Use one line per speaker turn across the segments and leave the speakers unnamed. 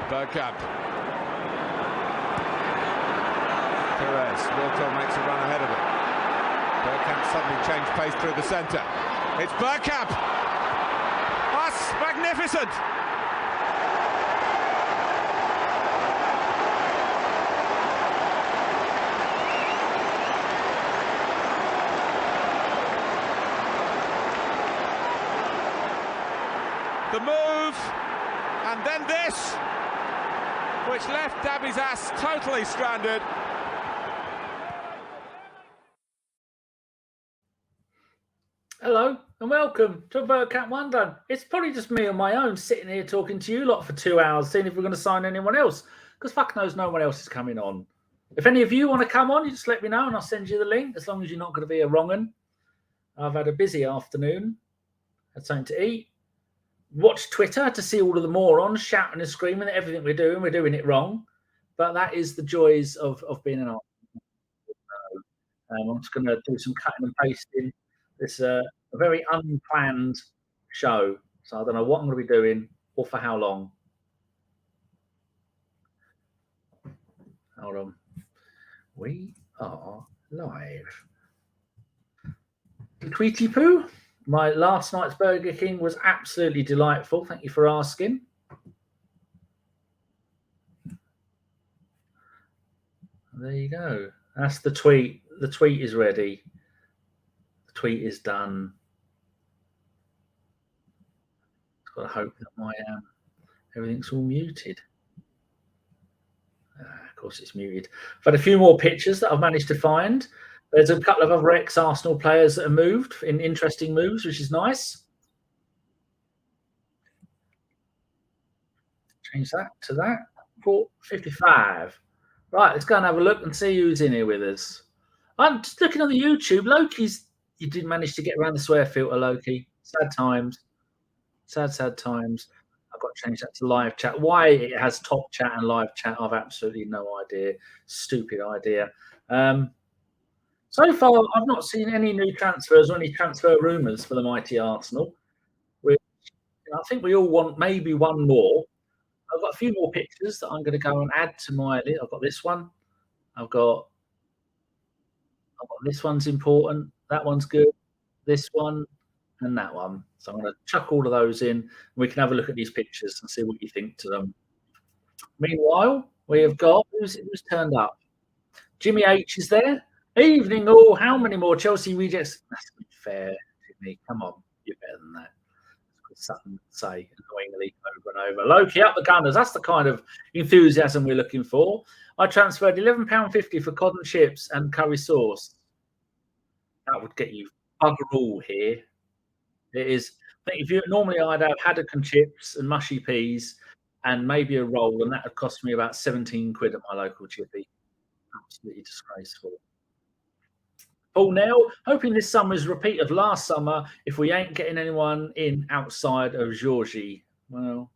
Bergkamp. Wilco makes a run ahead of it. Bergkamp suddenly changed pace through the centre. It's Bergkamp! That's magnificent! The move, and then this, which left Dabby's ass totally stranded.
Hello and welcome to Bergkamp Wonderland. It's probably just me on my own sitting here talking to you lot for 2 hours, seeing if we're going to sign anyone else, because fuck knows no one else is coming on. If any of you want to come on, you just let me know and I'll send you the link, as long as you're not going to be a wrong un. I've had a busy afternoon, had something to eat, watched Twitter to see all of the morons shouting and screaming at everything we're doing it wrong. But that is the joys of being an artist. I'm just going to do some cutting and pasting. It's a very unplanned show, so I don't know what I'm going to be doing or for how long. Hold on. We are live. Tweety poo. My last night's Burger King was absolutely delightful. Thank you for asking. There you go. That's the tweet. The tweet is ready. The tweet is done. I've got to hope that my everything's all muted. Of course it's muted. I've had a few more pictures that I've managed to find. There's a couple of other ex-Arsenal players that have moved in interesting moves, which is nice. Change that to that. 4:55. Right, let's go and have a look and see who's in here with us. I'm just looking on the YouTube. Loki's, you did manage to get around the swear filter, Loki. Sad times. Sad times. I've got to change that to live chat. Why it has top chat and live chat, I've absolutely no idea. Stupid idea. So far, I've not seen any new transfers or any transfer rumours for the mighty Arsenal. Which, I think we all want maybe one more. I've got a few more pictures that I'm going to go and add to my list. I've got this one. I've got this one's important. That one's good. This one and that one. So I'm going to chuck all of those in. And we can have a look at these pictures and see what you think to them. Meanwhile, we have got who's turned up. Jimmy H is there. Evening all. How many more Chelsea rejects? That's not fair, Jimmy. Come on, you're better than that. Something to say annoyingly over and over. Loki up the Gunners. That's the kind of enthusiasm we're looking for. I transferred £11.50 for cod and chips and curry sauce. That would get you bugger all here. It is. I think if you normally I'd have haddock and chips and mushy peas and maybe a roll, and that would cost me about 17 quid at my local chippy. Absolutely disgraceful. Paul Nell, hoping this summer is a repeat of last summer if we ain't getting anyone in outside of Georgie. Well,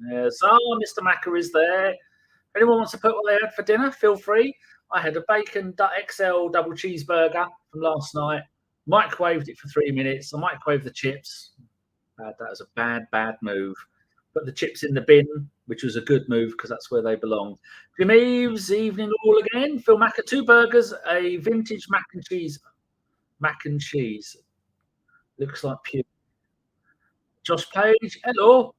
yes. Oh, Mr. Macker is there. If anyone wants to put what they had for dinner, feel free. I had a bacon XL double cheeseburger from last night. Microwaved it for 3 minutes. I microwaved the chips. That was a bad move. Put the chips in the bin, which was a good move because that's where they belong. Jim Eves, evening all again. Phil Macker, 2 burgers, a vintage mac and cheese. Mac and cheese. Looks like pure. Josh Page, hello.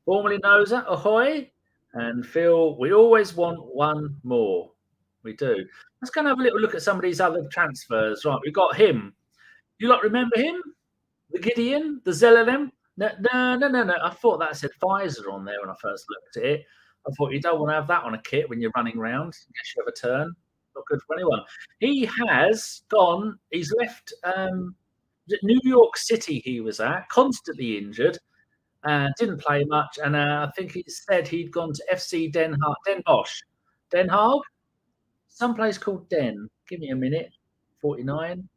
Formerly Noza, ahoy. And Phil, we always want one more. We do. Let's go and have a little look at some of these other transfers. Right, we've got him. You lot remember him? The Gideon, the Zelalem? No. I thought that said Pfizer on there when I first looked at it. I thought you don't want to have that on a kit when you're running around. I guess you have a turn. Not good for anyone. He has gone. He's left New York City. He was at constantly injured and didn't play much. And I think he said he'd gone to FC Den Haag, someplace called Den. Give me a minute. 49.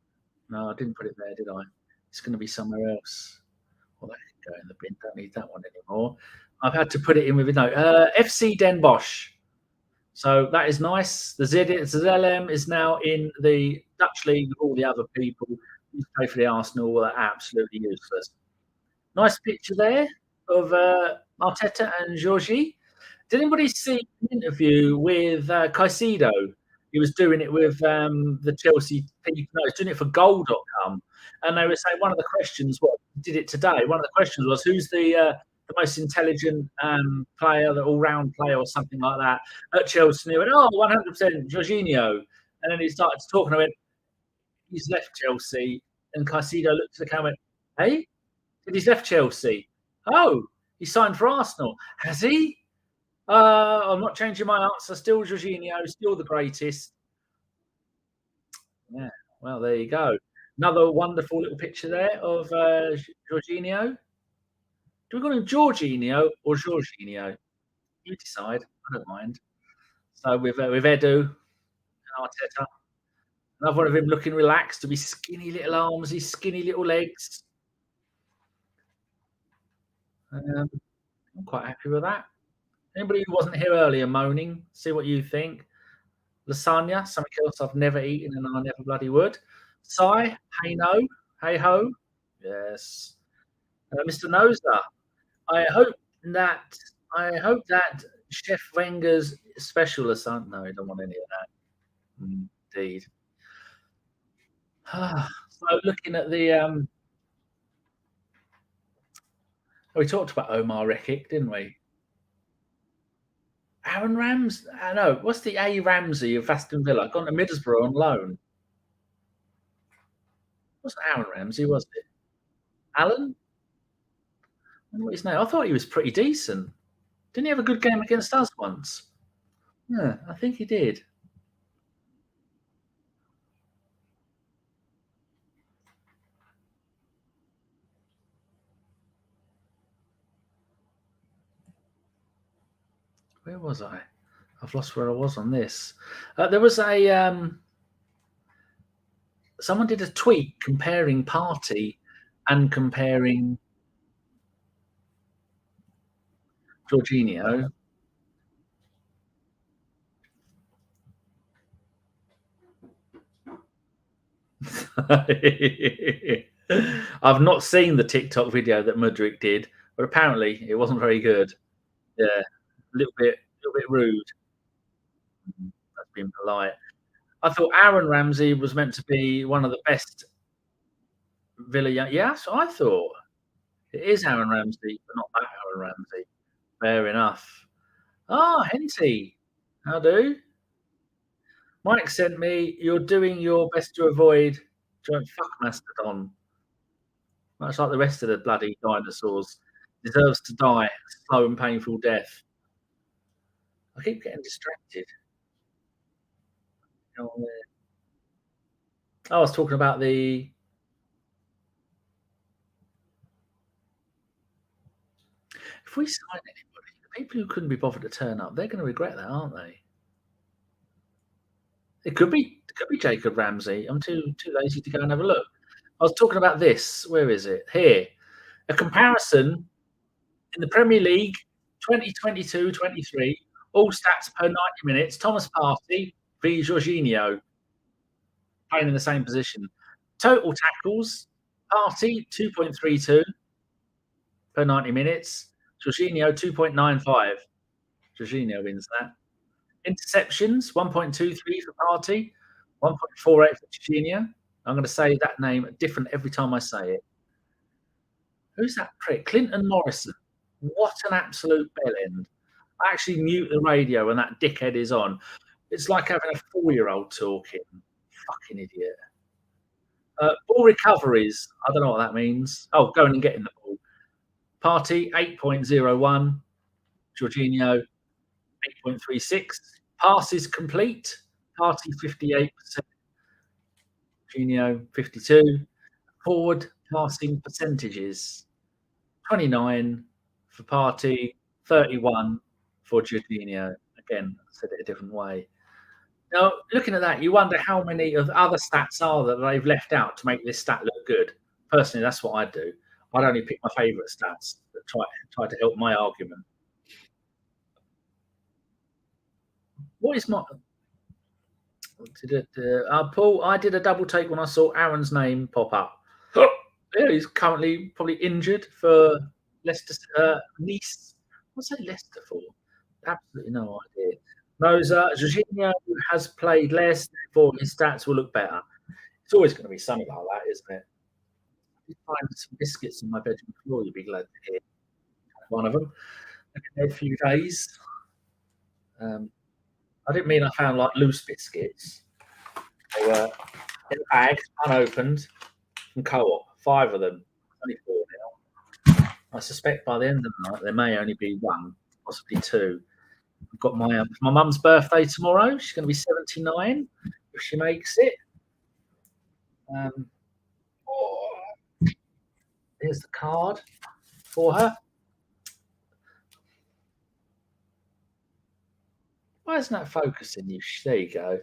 No, I didn't put it there, did I? It's going to be somewhere else. Well, that can go in the bin. Don't need that one anymore. I've had to put it in with a note. FC Den Bosch. So that is nice. The ZLM is now in the Dutch league with all the other people who play for the Arsenal were absolutely useless. Nice picture there of Arteta and Georgie. Did anybody see an interview with Caicedo? He was doing it with the Chelsea people. No, he was doing it for Goal.com. And they were saying one of the questions, did it today? One of the questions was, who's the most intelligent player, the all-round player or something like that at Chelsea? And he went, 100% Jorginho. And then he started to talk and I went, he's left Chelsea. And Caicedo looked at the camera and went, hey? He's left Chelsea. Oh, he signed for Arsenal. Has he? I'm not changing my answer. Still Jorginho, still the greatest. Yeah, well, there you go. Another wonderful little picture there of Jorginho. Do we call him Jorginho or Jorginho? You decide. I don't mind. So with Edu and Arteta. Another one of him looking relaxed with his skinny little arms, his skinny little legs. I'm quite happy with that. Anybody who wasn't here earlier moaning, see what you think. Lasagna, something else I've never eaten and I never bloody would. Sai, hey no, hey ho. Yes. Mr. Noser, I hope that Chef Wenger's special lasagna. No, I don't want any of that. Indeed. So looking at the we talked about Omar Rekik, didn't we? Aaron Ramsey. I know. What's the A Ramsey of Aston Villa? Gone to Middlesbrough on loan. Wasn't Aaron Ramsey, was it? Alan? I don't know what his name. I thought he was pretty decent. Didn't he have a good game against us once? Yeah, I think he did. Where was I? I've lost where I was on this. There was a someone did a tweet comparing Partey and comparing Jorginho. I've not seen the TikTok video that Mudryk did, but apparently it wasn't very good. Yeah, a little bit rude. That's been polite. I thought Aaron Ramsey was meant to be one of the best Villa young. Yes, I thought it is Aaron Ramsey, but not that Aaron Ramsey. Fair enough. Henty, how do? Mike sent me. You're doing your best to avoid giant fuck mastodon. Much like the rest of the bloody dinosaurs, deserves to die a slow and painful death. I keep getting distracted. I was talking about the. If we sign anybody, the people who couldn't be bothered to turn up, they're going to regret that, aren't they? It could be Jacob Ramsey. I'm too lazy to go and have a look. I was talking about this. Where is it? Here. A comparison in the Premier League 2022-23, all stats per 90 minutes. Thomas Partey v Jorginho playing in the same position. Total tackles, Partey 2.32 per 90 minutes. Jorginho 2.95. Jorginho wins that. Interceptions 1.23 for Partey, 1.48 for Jorginho. I'm going to say that name different every time I say it. Who's that prick? Clinton Morrison. What an absolute bellend. I actually mute the radio when that dickhead is on. It's like having a 4-year-old talking. Fucking idiot. Ball recoveries. I don't know what that means. Oh, going and getting the ball. Partey 8.01. Jorginho 8.36. Passes complete. Partey 58%. Jorginho 52. Forward passing percentages 29 for Partey, 31 for Jorginho. Again, I said it a different way. Now, looking at that, you wonder how many of the other stats are that they've left out to make this stat look good. Personally, that's what I do. I'd only pick my favourite stats that try to help my argument. What is my... Paul, I did a double take when I saw Aaron's name pop up. Yeah, he's currently probably injured for Leicester. Nice. What's that Leicester for? Absolutely no idea. Knows Jorginho has played less, therefore his stats will look better. It's always going to be something like that, isn't it? If you find some biscuits on my bedroom floor, you'd be glad to hear one of them. In a few days. I didn't mean I found like loose biscuits. They were in a bag, unopened, from Co-op. 5 of them. Only 4 now. I suspect by the end of the night there may only be 1, possibly 2. I've got my mum's birthday tomorrow. She's going to be 79 if she makes it. Here's the card for her. Why isn't that focusing you? There you go.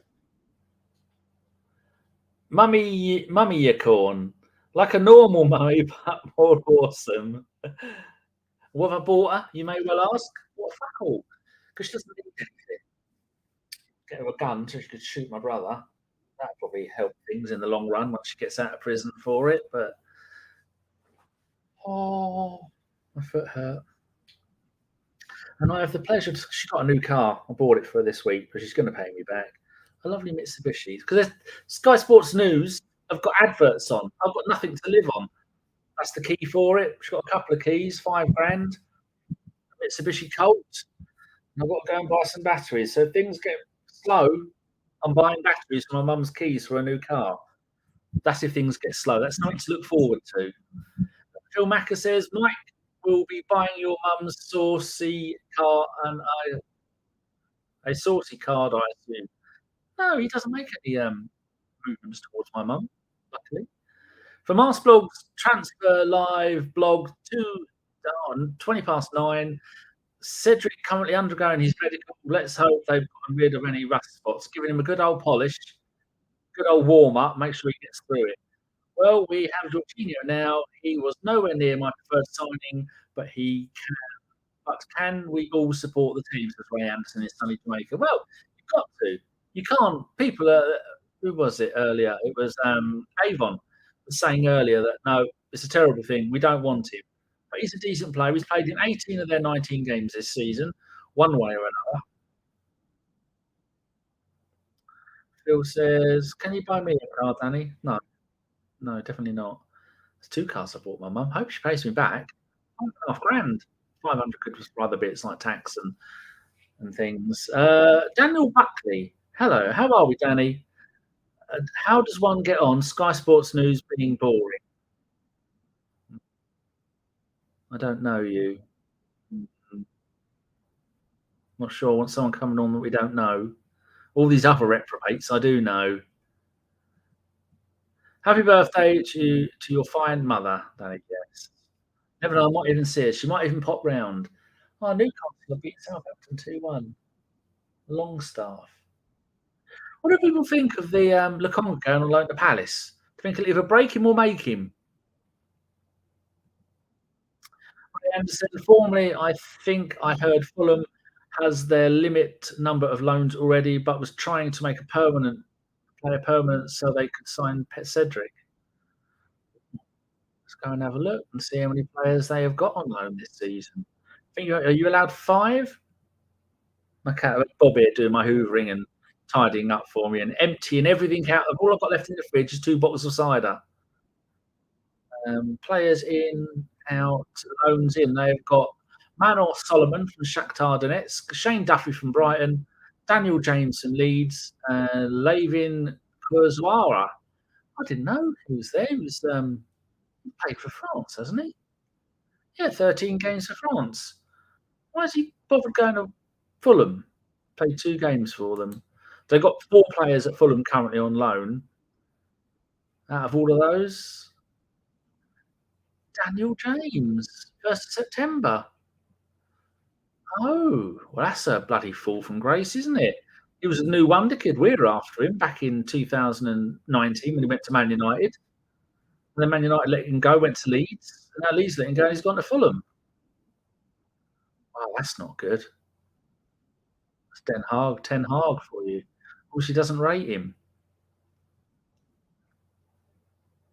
Mummy unicorn. Like a normal mummy, but more awesome. What have I bought her? You may well ask. What fuck all? Because she doesn't need anything. Get her a gun so she could shoot my brother. That'd probably help things in the long run once she gets out of prison for it. But my foot hurt. And I have the pleasure. She got a new car. I bought it for her this week, but she's going to pay me back. A lovely Mitsubishi. Because Sky Sports News have got adverts on. I've got nothing to live on. That's the key for it. She's got a couple of keys, $5,000. Mitsubishi Colt. And I've got to go and buy some batteries. So if things get slow, I'm buying batteries for my mum's keys for a new car. That's if things get slow. That's something to look forward to. Phil Macker says, Mike will be buying your mum's saucy car and a saucy card, I assume. No, he doesn't make any movements towards my mum, luckily. From Arsblog's Transfer Live blog, 20 past 9. Cedric currently undergoing his medical. Let's hope they've gotten rid of any rust spots, giving him a good old polish, good old warm up, make sure he gets through it. Well, we have Jorginho now. He was nowhere near my preferred signing, but he can. But can we all support the team? Says Ray Anderson in sunny Jamaica. Well, you've got to. You can't. People are. Who was it earlier? It was Avon was saying earlier that no, it's a terrible thing. We don't want him. But he's a decent player. He's played in 18 of their 19 games this season, one way or another. Phil says, "Can you buy me a car, Danny?" No, definitely not. There's 2 cars I bought my mum. Hope she pays me back. $5,500. 500 could just for other bits like tax and things. Daniel Buckley. Hello, how are we, Danny? How does one get on Sky Sports News being boring? I don't know you. Not sure. I want someone coming on that we don't know. All these other reprobates I do know. Happy birthday to your fine mother, Danny. Yes. Never know. I might even see her. She might even pop round. Oh, Newcastle beat Southampton 2-1. Longstaff. What do people think of the Lukonga going on loan to Palace? Do you think it'll either break him or make him? Anderson, formerly, I think I heard Fulham has their limit number of loans already, but was trying to make a player permanent so they could sign Cedric. Let's go and have a look and see how many players they have got on loan this season. Are you allowed 5? My cat, Bob here doing my hoovering and tidying up for me and emptying everything out. All I've got left in the fridge is 2 bottles of cider. Players in, out, loans in. They've got Manor Solomon from Shakhtar Donetsk, Shane Duffy from Brighton, Daniel James from Leeds, Lavin Kurzawa. I didn't know he was there. He was played for France, hasn't he? Yeah, 13 games for France. Why has he bothered going to Fulham? Played 2 games for them. They've got 4 players at Fulham currently on loan. Out of all of those, Daniel James, 1st of September. Oh, well, that's a bloody fall from grace, isn't it? He was a new wonder kid. We were after him back in 2019 when he went to Man United. And then Man United let him go, went to Leeds. And now Leeds let him go and he's gone to Fulham. Wow, that's not good. That's Ten Hag for you. Of course, he doesn't rate him.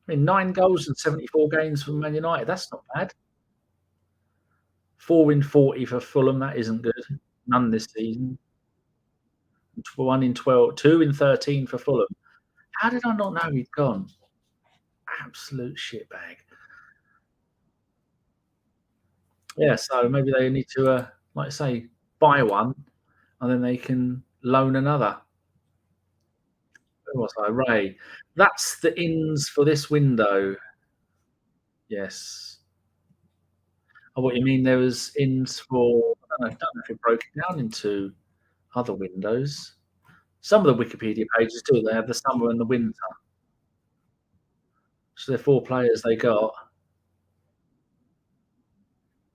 I mean, 9 goals and 74 games for Man United. That's not bad. 4 in 40 for Fulham. That isn't good. None this season. 1 in 12, 2 in 13 for Fulham. How did I not know he'd gone? Absolute shitbag. Yeah, so maybe they need to, like I say, buy one, and then they can loan another. Who was I? Ray. That's the ins for this window. Yes. Oh, what you mean? There was ins for. I don't know if it broke it down into other windows. Some of the Wikipedia pages do. They have the summer and the winter. So they're 4 players they got.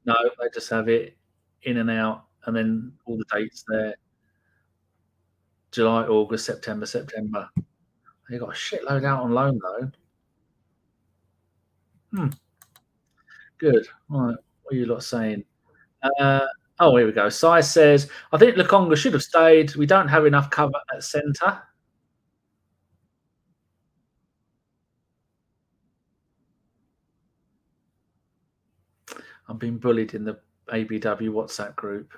No, they just have it in and out, and then all the dates there. July, August, September. They got a shitload out on loan though. Good. All right. What are you lot saying? Oh, here we go. Sai says, I think Lukonga should have stayed. We don't have enough cover at centre. I'm being bullied in the ABW WhatsApp group.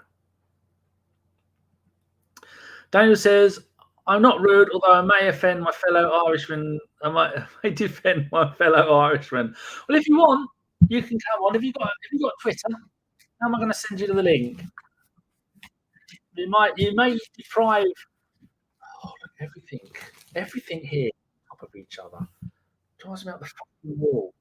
Daniel says, I'm not rude, although I may offend my fellow Irishman. I may defend my fellow Irishman. Well, if you want, you can come on. Have you got Twitter? How am I going to send you the link? You may deprive. Oh, look, everything here on top of each other. Drives me up the fucking wall.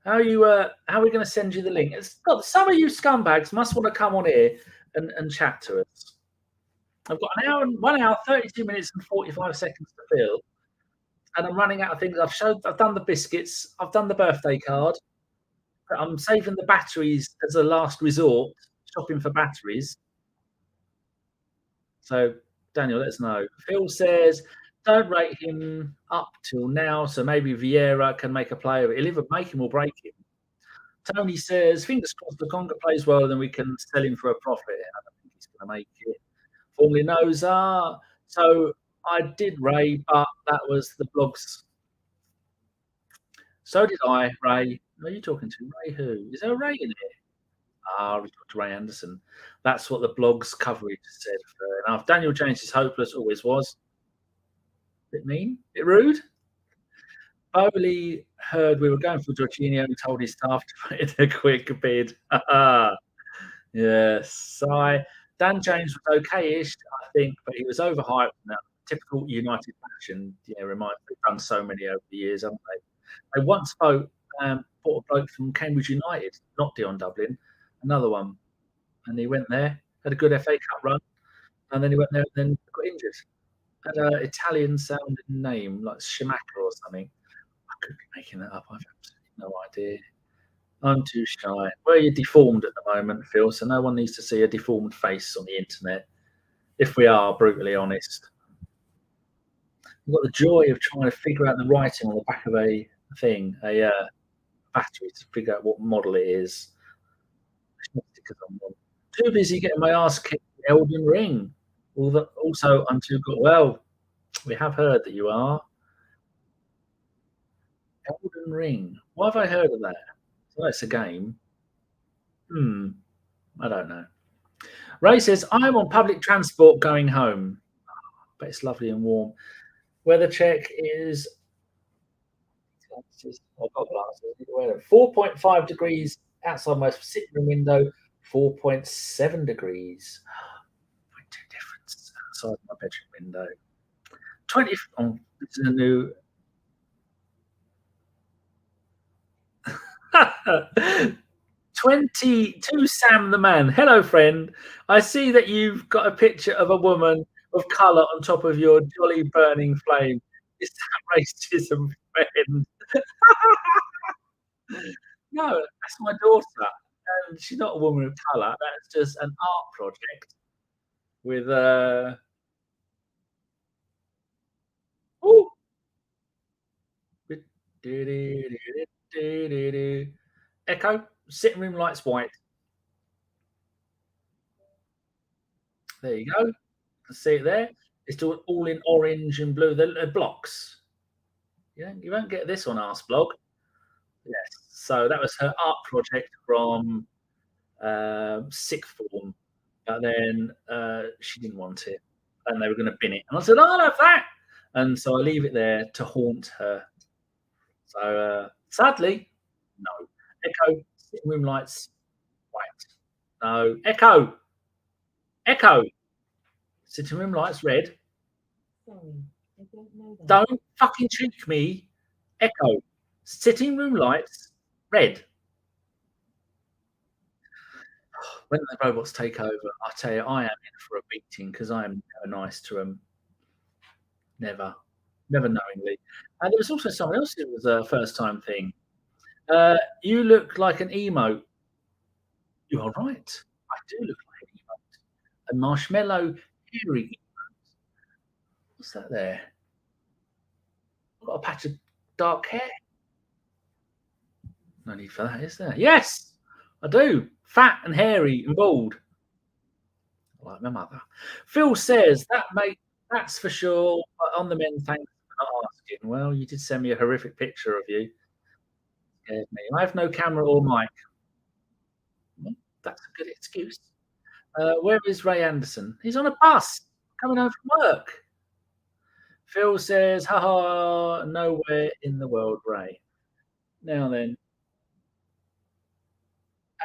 How are we going to send you the link? Some of you scumbags must want to come on here and chat to us. I've got 1 hour, 32 minutes and 45 seconds to fill, and I'm running out of things. I've done the biscuits. I've done the birthday card. I'm saving the batteries as a last resort, shopping for batteries. So, Daniel, let us know. Phil says, don't rate him up till now, so maybe Vieira can make a play of it. He'll either make him or break him. Tony says, fingers crossed Lukonga plays well, then we can sell him for a profit. I don't think he's going to make it. Formerly knows. So I did Ray, but that was the blogs. So did I, Ray. Who are you talking to? Ray who? Is there a Ray in here? We talked to Ray Anderson. That's what the blog's coverage said. Fair enough. Daniel James is hopeless, always was. Bit mean? Bit rude? Bowley heard we were going for Jorginho and told his staff to put in a quick bid. Yes. Dan James was okay-ish, I think, but he was overhyped in that typical United fashion. Yeah, reminds me, they've done so many over the years, haven't they? They once bought a bloke from Cambridge United, not Dion Dublin, another one. And he went there, had a good FA Cup run, and then he went there and then got injured. Had an Italian-sounding name, like Schumacher or something. I could be making that up. I've absolutely no idea. I'm too shy. Well, you're deformed at the moment, Phil, so no one needs to see a deformed face on the internet, if we are brutally honest. We've got the joy of trying to figure out the writing on the back of a thing, a battery, to figure out what model it is. Too busy getting my ass kicked in Elden Ring. Also, I'm too good. Well, we have heard that you are. Elden Ring. Why have I heard of that? So it's a game. I don't know. Ray says, I'm on public transport going home. But it's lovely and warm. Weather check is 4.5 degrees outside my sitting room window, 4.7 degrees. 0.2 difference outside my bedroom window. 20. Oh, this is a new. 22 Sam the Man. Hello, friend. I see that you've got a picture of a woman of colour on top of your jolly burning flame. Is that racism, friend? No, that's my daughter. And she's not a woman of colour. That's just an art project with Echo, sitting room lights white. There you go. See it there? It's all in orange and blue. They're blocks. You won't get this on Arse Blog. Yes. So that was her art project from sixth form. But then she didn't want it, and they were going to bin it. And I said, I'll have that. And so I leave it there to haunt her. So sadly, no. Echo, sitting room lights, white. No. Echo. Sitting room lights, red.
Sorry, I don't know that.
Don't fucking cheek me. Echo. Sitting room lights, red. When the robots take over, I tell you, I am in for a beating because I am never nice to them. Never knowingly. And there was also someone else who was a first-time thing. You look like an emote. You are right. I do look like an emote. A marshmallow hairy emote. What's that there? I've got a patch of dark hair. No need for that, is there? Yes, I do. Fat and hairy and bald. Like my mother. Phil says, that's for sure. But on the men, thanks for not asking. Well, you did send me a horrific picture of you. Scared me. I have no camera or mic. Well, that's a good excuse. Where is Ray Anderson? He's on a bus coming home from work. Phil says, haha, nowhere in the world, Ray. Now then.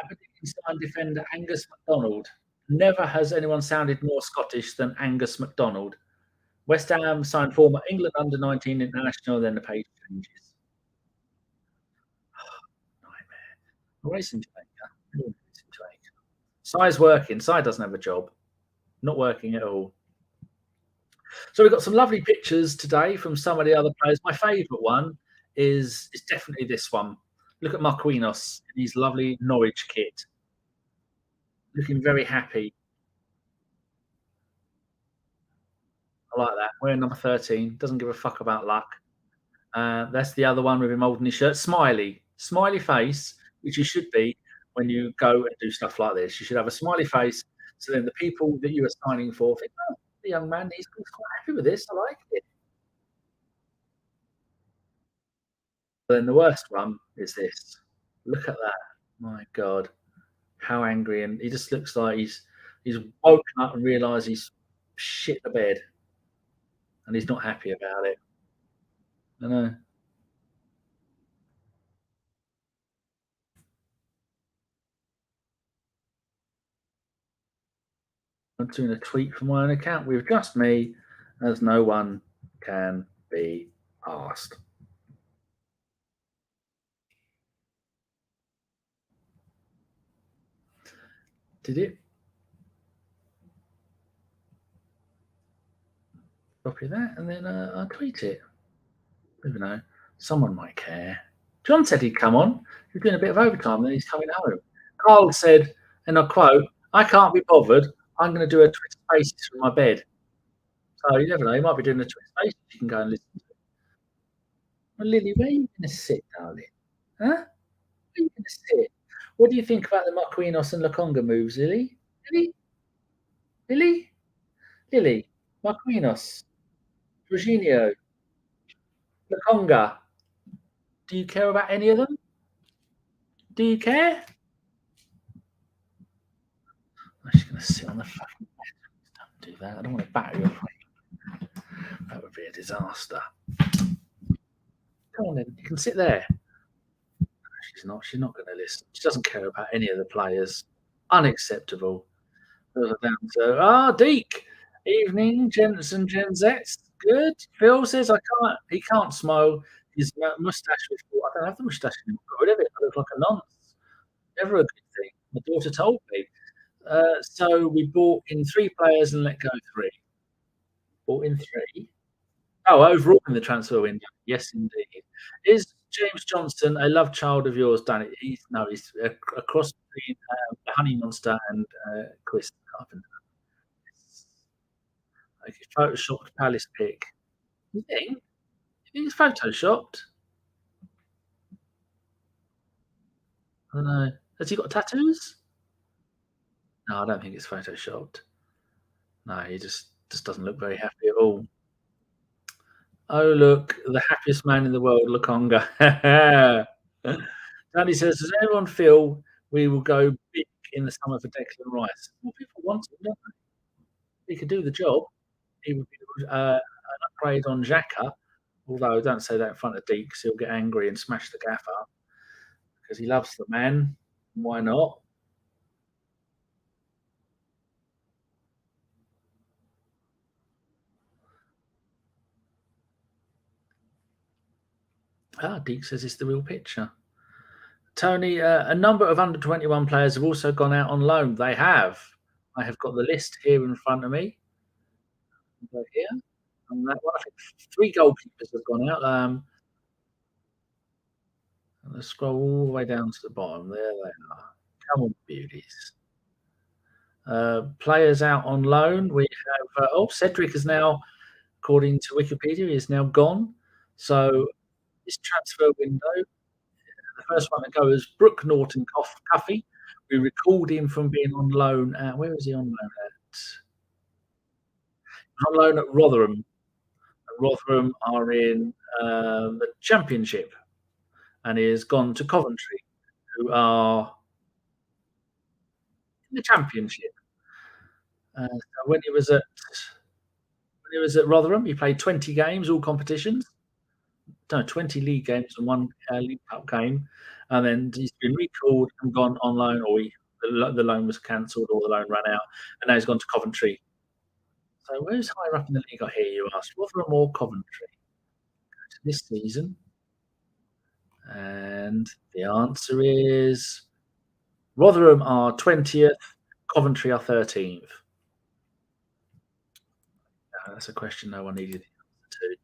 Aberdeen signed defender Angus MacDonald. Never has anyone sounded more Scottish than Angus MacDonald. West Ham signed former England under-19 international, then the page changes. Nightmare. Racing Jamaica. Si's working. Si doesn't have a job. Not working at all. So we've got some lovely pictures today from some of the other players. My favourite one is definitely this one. Look at Marquinhos in his lovely Norwich kit. Looking very happy. I like that. Wearing number 13. Doesn't give a fuck about luck. That's the other one with him holding his shirt. Smiley face, which you should be when you go and do stuff like this. You should have a smiley face. So then the people that you are signing for think, oh, the young man, he's quite happy with this. I like it. Then the worst one is this. Look at that. My God. How angry. And he just looks like he's woken up and realised he's shit the bed. And he's not happy about it. I know. I'm doing a tweet from my own account with just me, as no one can be asked. Did it? Copy that and then I'll tweet it. I don't know. Someone might care. John said he'd come on. He's doing a bit of overtime, then he's coming home. Karl said, and I quote, I can't be bothered. I'm going to do a Twitch Spaces from my bed. So you never know. He might be doing a Twitch Spaces. You can go and listen to it. Well, Lily, where are you going to sit, darling? Huh? Where are you going to sit? What do you think about the Marquinhos and Lokonga moves, Lily? Lily? Marquinhos? Jorginho? Lokonga? Do you care about any of them? Do you care? I'm just going to sit on the fucking bed. Don't do that. I don't want to batter you. That would be a disaster. Come on then. You can sit there. She's not going to listen. She doesn't care about any of the players. Unacceptable. Deke. Evening, gents and gensettes. Good. Phil says he can't smile. His moustache was I don't have the moustache anymore. Got rid of it. I look like a nonce. Never a good thing. My daughter told me. So we bought in 3 players and let go 3. Bought in 3. Oh, overall in the transfer window. Yes, indeed. Is James Johnson a love child of yours, Danny? He's a cross between the Honey Monster and Chris Carpenter. Okay, photoshopped Palace pick. You think it's photoshopped? I don't know. Has he got tattoos? No, I don't think it's photoshopped. No, he just doesn't look very happy at all. Oh, look, the happiest man in the world, Lokonga. Danny says, does anyone feel we will go big in the summer for Declan Rice. More people want him, don't they? He could do the job. He would be an upgrade on Xhaka, although don't say that in front of Deke because he'll get angry and smash the gaffer because he loves the man. Why not? Deke says it's the real picture. Tony, a number of under-21 players have also gone out on loan. They have. I have got the list here in front of me. Go here. And that one, I think 3 goalkeepers have gone out. Let's scroll all the way down to the bottom. There they are. Come on, beauties. Players out on loan. We have Cedric is now, according to Wikipedia, he is now gone. So this transfer window, the first one to go is Brooke Norton Cuffy. We recalled him from being on loan at, where is he on loan at? On loan at Rotherham. Rotherham are in the Championship, and he has gone to Coventry, who are in the Championship. So when he was at Rotherham, he played 20 games, all competitions. No, 20 league games and 1 League Cup game, and then he's been recalled and gone on loan, or the loan was cancelled, or the loan ran out, and now he's gone to Coventry. So who's higher up in the league? I hear you ask. Rotherham or Coventry this season? And the answer is Rotherham are 20th, Coventry are 13th. That's a question no one needed the answer to.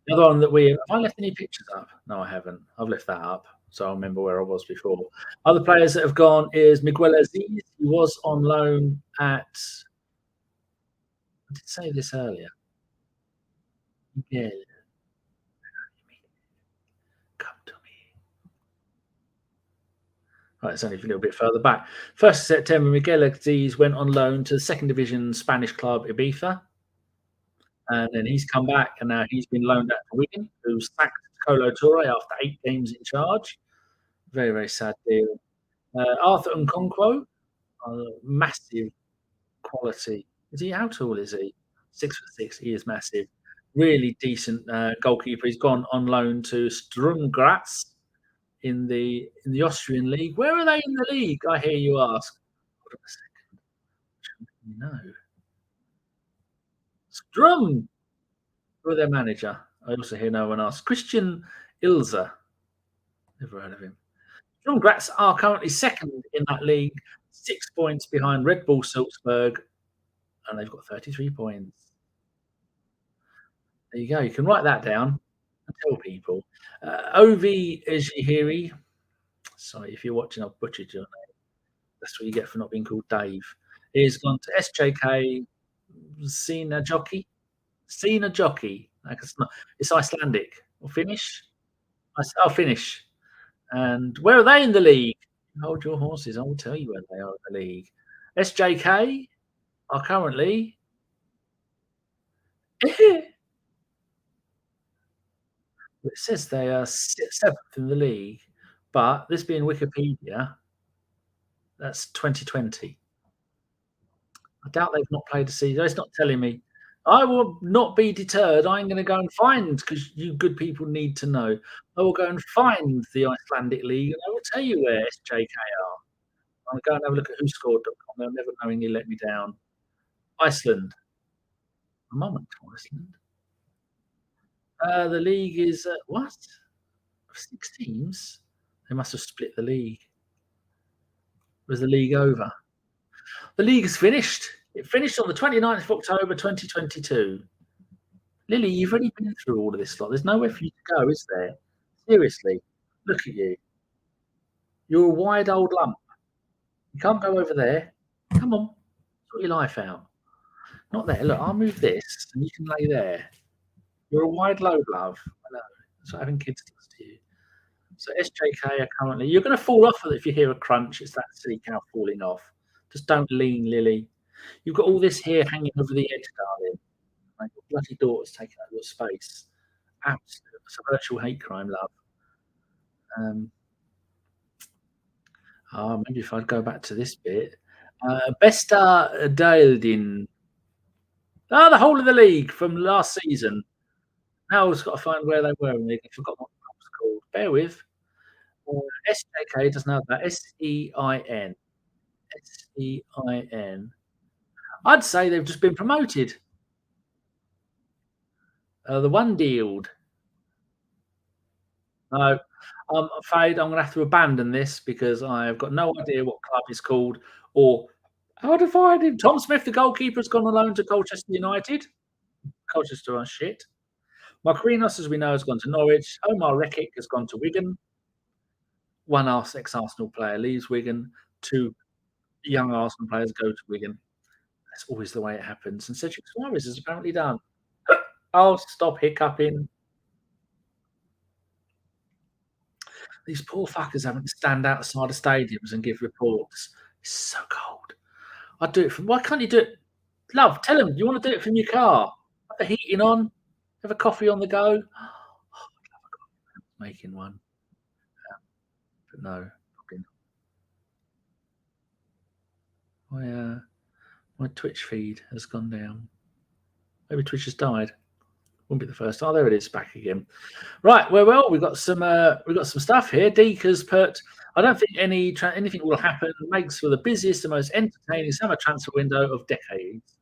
The other one that have I left any pictures up? No, I haven't. I've left that up, so I remember where I was before. Other players that have gone is Miguel Aziz, who was on loan at, I did say this earlier. Miguel, come to me. Right, it's only a little bit further back. 1st of September, Miguel Aziz went on loan to the 2nd Division Spanish club Ibiza. And then he's come back, and now he's been loaned out to Wigan, who sacked Kolo Toure after 8 games in charge. Very, very sad deal. Arthur Nkonkwo, massive quality. How tall is he? 6'6". He is massive. Really decent goalkeeper. He's gone on loan to Sturm Graz in the Austrian league. Where are they in the league? I hear you ask. Hold on a second. No. Strum, who are their manager? I also hear no one asks. Christian Ilza. Never heard of him. Sturm Graz are currently 2nd in that league, 6 points behind Red Bull Salzburg, and they've got 33 points. There you go. You can write that down and tell people. Ovi Ejihiri. Sorry, if you're watching, I've butchered your name. That's what you get for not being called Dave. He's gone to SJK Sina Jockey. It's Icelandic. Or Finnish? Finnish. And where are they in the league? Hold your horses. I will tell you where they are in the league. SJK are currently it says they are 7th in the league, but this being Wikipedia, that's 2020. I doubt they've not played a season. It's not telling me. I will not be deterred. I'm going to go and find, because you good people need to know. I will go and find the Icelandic League, and I will tell you where SJK are. I'm going to go and have a look at whoscored.com. They'll never knowingly let me down. Iceland. A moment, Iceland. The league is, what? 6 teams? They must have split the league. Was the league over? The league is finished. It finished on the 29th of October 2022. Lily, you've already been through all of this lot. There's nowhere for you to go, is there? Seriously, look at you. You're a wide old lump. You can't go over there. Come on, sort your life out. Not there. Look, I'll move this, and you can lay there. You're a wide load, love. I know. That's what having kids does to you. So SJK are currently. You're going to fall off if you hear a crunch. It's that silly cow falling off. Just don't lean, Lily. You've got all this hair hanging over the edge, darling. Like your bloody daughter's taking up your space. Absolute. It's a virtual hate crime, love. Maybe if I'd go back to this bit. Besta Deildin. The whole of the league from last season. Now I've just got to find where they were in the league. I forgot what that was called. Bear with. SJK doesn't have that. SEIN. SEIN. I'd say they've just been promoted. The one dealed. No, I'm afraid I'm going to have to abandon this because I've got no idea what club is called or how to find him. Tom Smith, the goalkeeper, has gone on loan to Colchester United. Colchester are shit. Marquinhos, as we know, has gone to Norwich. Omar Rekik has gone to Wigan. One ex-Arsenal player leaves Wigan. 2 young Arsenal players go to Wigan. That's always the way it happens. And Cedric Suarez is apparently done. I'll stop hiccuping. These poor fuckers having to stand outside of stadiums and give reports. It's so cold. I'd do it from. Why can't you do it? Love, tell them you want to do it from your car. Have the heating on. Have a coffee on the go. Oh, making one. But no. My Twitch feed has gone down. Maybe Twitch has died. Won't be the first. Oh, there it is, back again. Right, well, we've got some stuff here. Deke has put. I don't think anything will happen. Makes for the busiest and most entertaining summer transfer window of decades.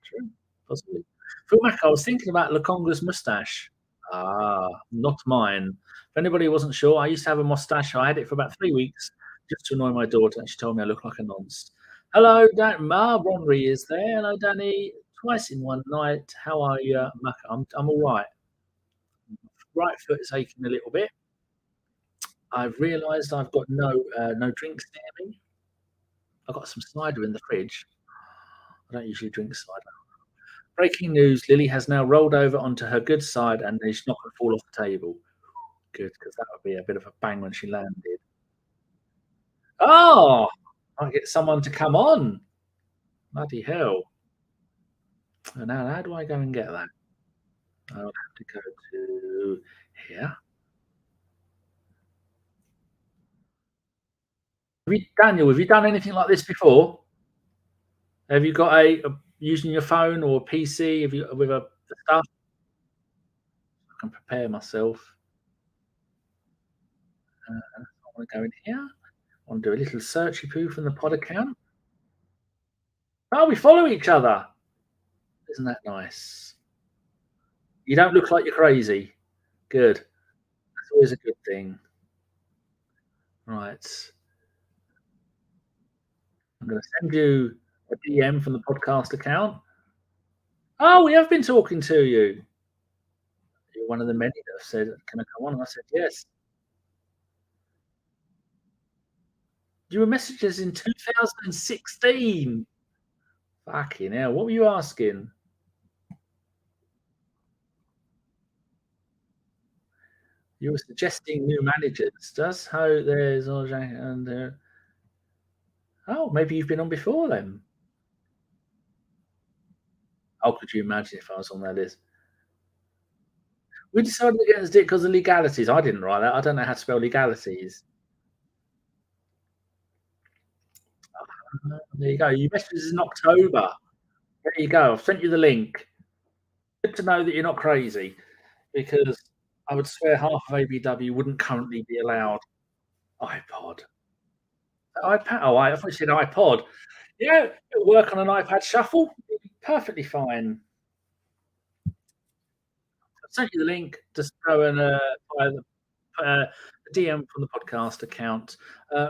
True, possibly. Phil Mack, I was thinking about Lukonga's moustache. Not mine. If anybody wasn't sure, I used to have a moustache. I had it for about 3 weeks just to annoy my daughter, and she told me I look like a nonce. Hello, Dan. Ronry is there. Hello, Danny. Twice in one night. How are you, Mac? I'm all right. Right foot is aching a little bit. I've realised I've got no drinks near me. I've got some cider in the fridge. I don't usually drink cider. Breaking news, Lily has now rolled over onto her good side and she's not going to fall off the table. Good, because that would be a bit of a bang when she landed. Oh, I get someone to come on. Bloody hell. And now, how do I go and get that? I'll have to go to here. Daniel, have you done anything like this before? Have you got using your phone or a PC? Have you with a stuff? I can prepare myself. I want to go in here. I want to do a little searchy poo from the pod account. Oh, we follow each other. Isn't that nice? You don't look like you're crazy. Good. That's always a good thing. Right. I'm going to send you a DM from the podcast account. Oh, we have been talking to you. You're one of the many that have said, can I come on? And I said, yes. You were messages in 2016. Fucking hell. What were you asking? You were suggesting new managers. Does how there's and oh, maybe you've been on before then. How could you imagine if I was on that list? We decided against it because of legalities. I didn't write that. I don't know how to spell legalities. There you go. You messaged us in October. There you go. I've sent you the link. Good to know that you're not crazy, because I would swear half of ABW wouldn't currently be allowed iPod. iPad? Oh, I thought you said iPod. Yeah, it'll work on an iPad Shuffle. It'll be perfectly fine. I've sent you the link. Just go and a DM from the podcast account.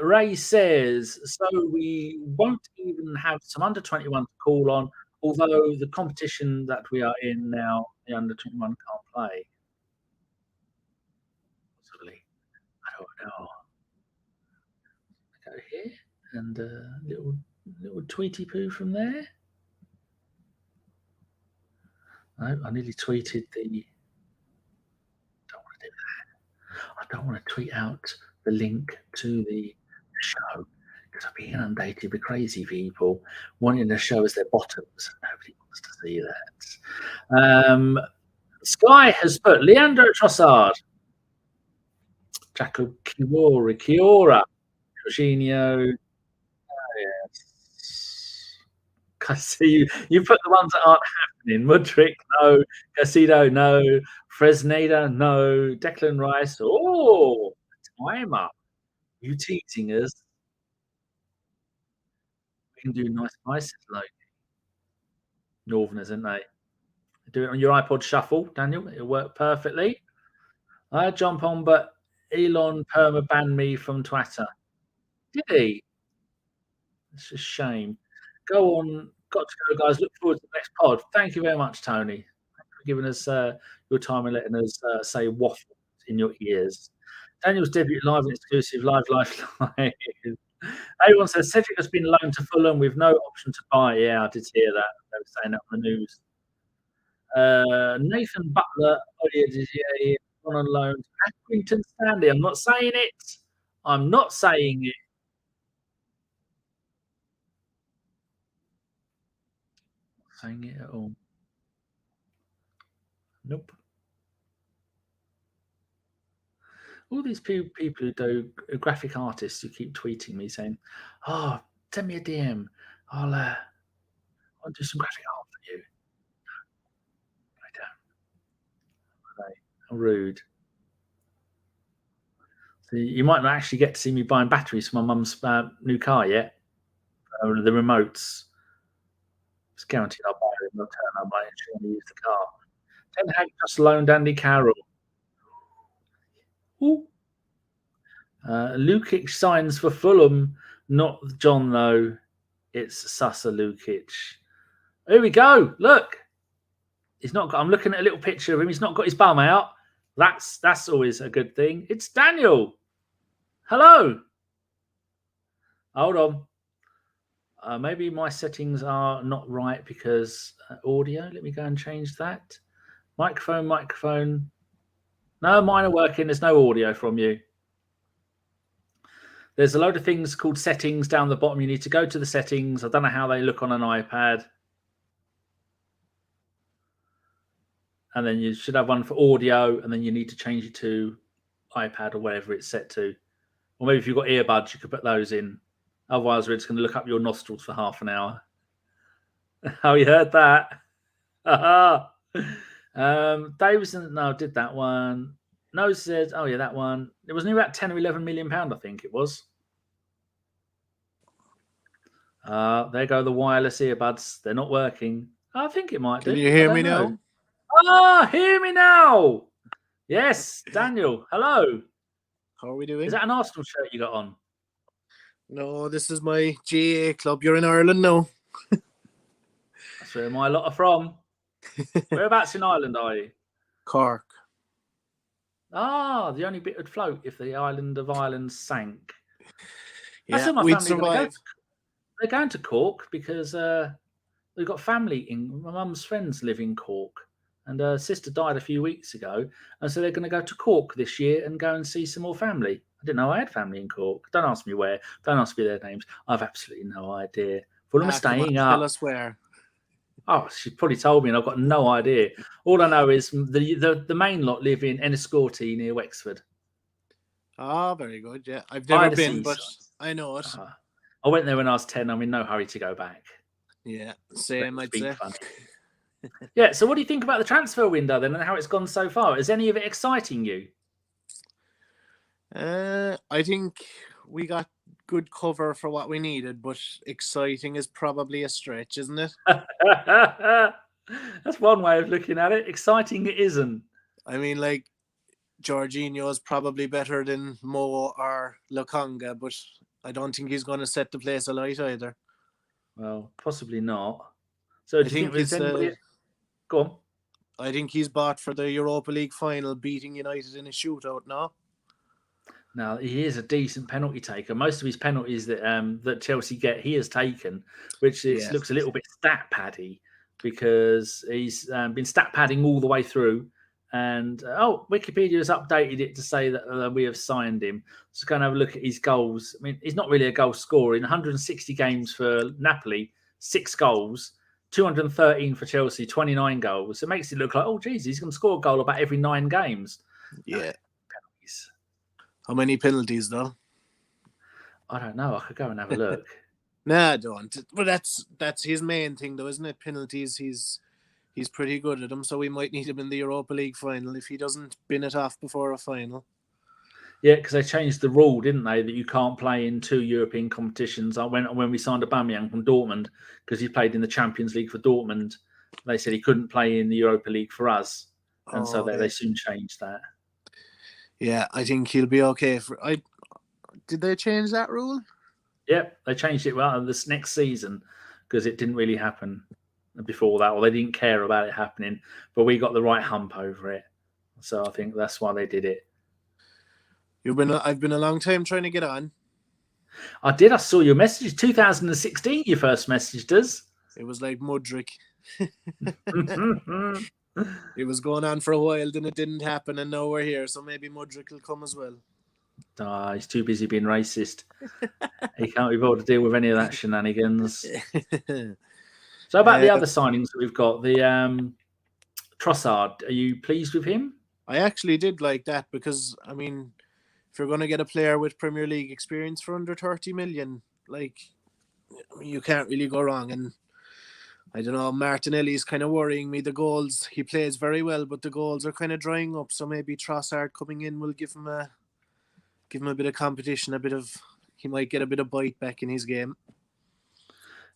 Ray says, so we won't even have some under 21 to call on, although the competition that we are in now, the under 21 can't play. Possibly. I don't know. Go here and little tweety poo from there. No, I nearly tweeted the. Don't want to do that. I don't want to tweet out the link to the show because I'll be inundated with crazy people wanting to show us their bottoms. Nobody wants to see that. Sky has put Leandro Trossard, Jakub Kiwior, Jorginho. Yes. I see you put the ones that aren't happening. Mudryk, no. Casido, no. Fresneda, no. Declan Rice. Oh, timer. You teasing us. We can do nice prices, like Northerners, aren't they? Do it on your iPod Shuffle, Daniel. It'll work perfectly. I jump on, but Elon perma banned me from Twitter. Did he? It's a shame. Go on. Got to go, guys. Look forward to the next pod. Thank you very much, Tony. Thanks for giving us your time and letting us say waffle in your ears. Daniel's debut live and exclusive, live. Everyone says Cedric has been loaned to Fulham with no option to buy. Yeah, I did hear that. They were saying that on the news. Nathan Butler, on loan to Accrington Stanley. I'm not saying it. I'm not saying it. Not saying it at all. Nope. All these people who do graphic artists who keep tweeting me saying, "Oh, send me a DM. I'll do some graphic art for you." No, I don't. Okay. How rude. So you might not actually get to see me buying batteries for my mum's new car yet. The remotes. It's guaranteed I'll buy it. They'll turn up. I actually want to use the car. Ten Hag just loaned Andy Carroll. Ooh. Lukic signs for Fulham, not John though. It's Sasa Lukic. Here we go. Look, he's not got. I'm looking at a little picture of him. He's not got his bum out. That's always a good thing. It's Daniel. Hello. Hold on. Maybe my settings are not right because audio. Let me go and change that. Microphone. No, mine are working. There's no audio from you. There's a load of things called settings down the bottom. You need to go to the settings. I don't know how they look on an iPad. And then you should have one for audio, and then you need to change it to iPad or whatever it's set to. Or maybe if you've got earbuds, you could put those in. Otherwise, we're just going to look up your nostrils for half an hour. Oh, you heard that? Davison, no, did that one. No says, oh yeah, that one. It was near about 10 or 11 million pound, I think it was. There go the wireless earbuds. They're not working. I think it might do.
Can you hear me now?
Hear me now. Yes, Daniel. Hello.
How are we doing?
Is that an Arsenal shirt you got on?
No, this is my GA club. You're in Ireland now.
That's where my lot are from. Whereabouts in Ireland are you?
Cork.
The only bit would float if the island of Ireland sank.
Yeah, we'd survive.
They're going to Cork because they've got family in. My mum's friends live in Cork, and her sister died a few weeks ago, and so they're going to go to Cork this year and go and see some more family. I didn't know I had family in Cork. Don't ask me where. Don't ask me their names. I've absolutely no idea. Fulham are staying up.
Tell us where.
Oh, she probably told me, and I've got no idea. All I know is the main lot live in Enniscorthy near Wexford.
Very good. Yeah, I've never been, but I know it.
I went there when I was 10. I'm in no hurry to go back.
Yeah, same. I'd say.
Yeah. So, what do you think about the transfer window then, and how it's gone so far? Is any of it exciting you?
I think we got good cover for what we needed, but exciting is probably a stretch, isn't it?
That's one way of looking at it. Exciting it isn't.
I mean, like, Jorginho is probably better than Mo or Lokonga, but I don't think he's going to set the place alight either.
Well, possibly not. So do you think there's anybody... Go on.
I think he's bought for the Europa League final, beating United in a shootout now.
Now, he is a decent penalty taker. Most of his penalties that Chelsea get, he has taken, which looks a little bit stat paddy because he's been stat padding all the way through. And, Wikipedia has updated it to say that we have signed him. So go and have a look at his goals. I mean, he's not really a goal scorer. In 160 games for Napoli, 6 goals, 213 for Chelsea, 29 goals. It makes it look like, oh, geez, he's going to score a goal about every 9 games.
Yeah. How many penalties, though?
I don't know. I could go and have a look.
Nah, I don't. But that's his main thing, though, isn't it? Penalties. He's pretty good at them, so we might need him in the Europa League final if he doesn't bin it off before a final.
Yeah, because they changed the rule, didn't they, that you can't play in 2 European competitions. When we signed Aubameyang from Dortmund, because he played in the Champions League for Dortmund, they said he couldn't play in the Europa League for us, and so they soon changed that.
Yeah, I think he'll be okay. Did they change that rule?
Yep, they changed it this next season because it didn't really happen before that, or they didn't care about it happening. But we got the right hump over it, so I think that's why they did it.
I've been a long time trying to get on.
I did. I saw your message. 2016, you first messaged us.
It was like Mudrick. It was going on for a while, then it didn't happen, and now we're here. So maybe Mudrick will come as well.
He's too busy being racist. He can't be able to deal with any of that shenanigans. So about the other signings that we've got, the Trossard, are you pleased with him?
I actually did like that because, I mean, if you're going to get a player with Premier League experience for under 30 million, you can't really go wrong. And I don't know, Martinelli's kind of worrying me. The goals, he plays very well, but the goals are kind of drying up. So maybe Trossard coming in will give him a bit of competition, he might get a bit of bite back in his game.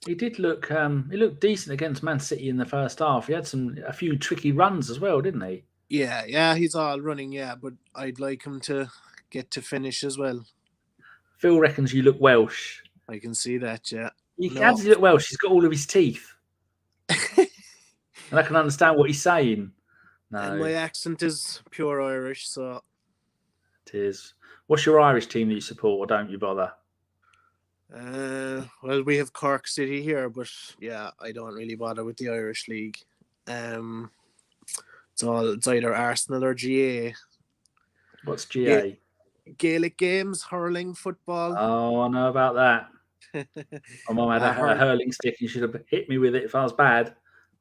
He did look, he looked decent against Man City in the first half. He had a few tricky runs as well, didn't he?
Yeah, he's all running, but I'd like him to get to finish as well.
Phil reckons you look Welsh.
I can see that, yeah.
How does he look Welsh? He's got all of his teeth. And I can understand what he's saying. No.
And my accent is pure Irish, so...
It is. What's your Irish team that you support, or don't you bother?
Well, we have Cork City here, but yeah, I don't really bother with the Irish League. It's either Arsenal or GA.
What's GA?
Gaelic games, hurling, football.
Oh, I know about that. My mum had a hurling stick and she should have hit me with it if I was bad.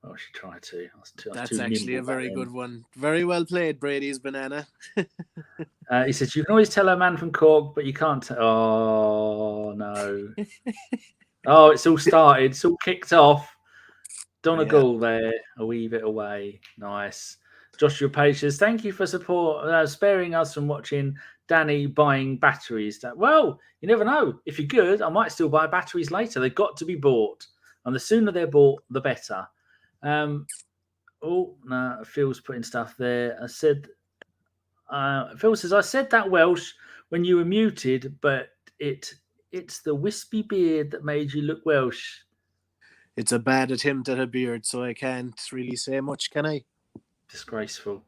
Oh, she tried to.
That's actually a very good one. Very well played, Brady's banana.
He says, you can always tell a man from Cork, but you can't. Oh, no. Oh, it's all started. It's all kicked off. Donegal there, a wee bit away. Nice. Joshua Page says, thank you for sparing us from watching Danny buying batteries. Well, you never know. If you're good, I might still buy batteries later. They've got to be bought. And the sooner they're bought, the better. Phil's putting stuff there. Phil says, I said that Welsh when you were muted, but it's the wispy beard that made you look Welsh.
It's a bad attempt at a beard, so I can't really say much, can I?
Disgraceful.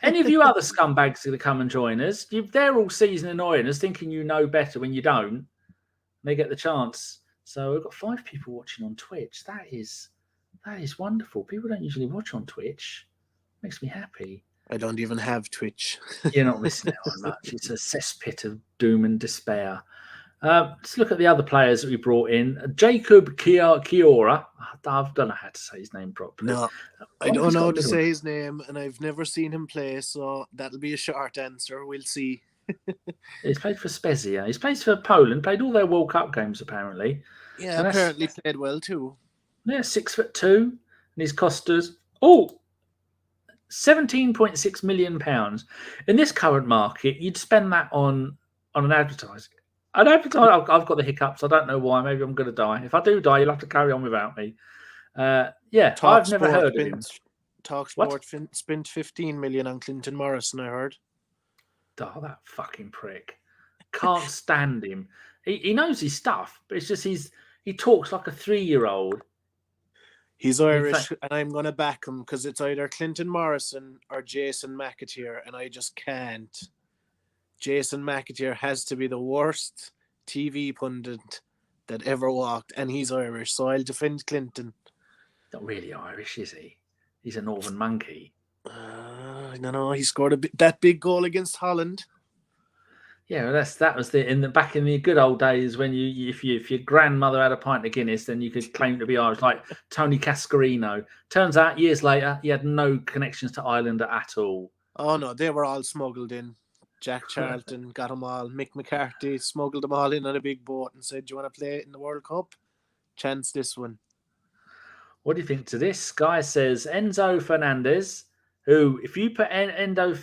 Any of you other scumbags that come and join us, they're all season annoying us, thinking you know better when you don't. They get the chance. So we've got 5 people watching on Twitch. That is wonderful. People don't usually watch on Twitch. Makes me happy.
I don't even have Twitch.
You're not missing out on much. It's a cesspit of doom and despair. Let's look at the other players that we brought in. Jakub Kiwior. I don't know how to say his name properly.
No, I don't know how to say his name, and I've never seen him play, so that'll be a short answer. We'll see.
He's played for Spezia. He's played for Poland. Played all their World Cup games, apparently.
Yeah, apparently played well, too.
Yeah, 6'2", and he's cost us, £17.6 million. In this current market, you'd spend that on an advertising. I've got the hiccups. I don't know why. Maybe I'm going to die. If I do die, you'll have to carry on without me. I've never heard of him.
TalkSport spent 15 million on Clinton Morrison, I heard.
Oh, that fucking prick. Can't stand him. He knows his stuff, but it's just he talks like a 3-year-old.
He's Irish, and I'm going to back him because it's either Clinton Morrison or Jason McAteer, and I just can't. Jason McAteer has to be the worst TV pundit that ever walked, and he's Irish, so I'll defend Clinton.
Not really Irish, is he? He's a Northern monkey.
I don't know. He scored that big goal against Holland.
Yeah, that was back in the good old days when if your grandmother had a pint of Guinness, then you could claim to be Irish, like Tony Cascarino. Turns out years later he had no connections to Ireland at all.
Oh no, they were all smuggled in. Jack Charlton got them all. Mick McCarthy smuggled them all in on a big boat and said, "Do you want to play in the World Cup? Chance this one."
What do you think to this? Guy says Enzo Fernandez, who, if you put Enzo,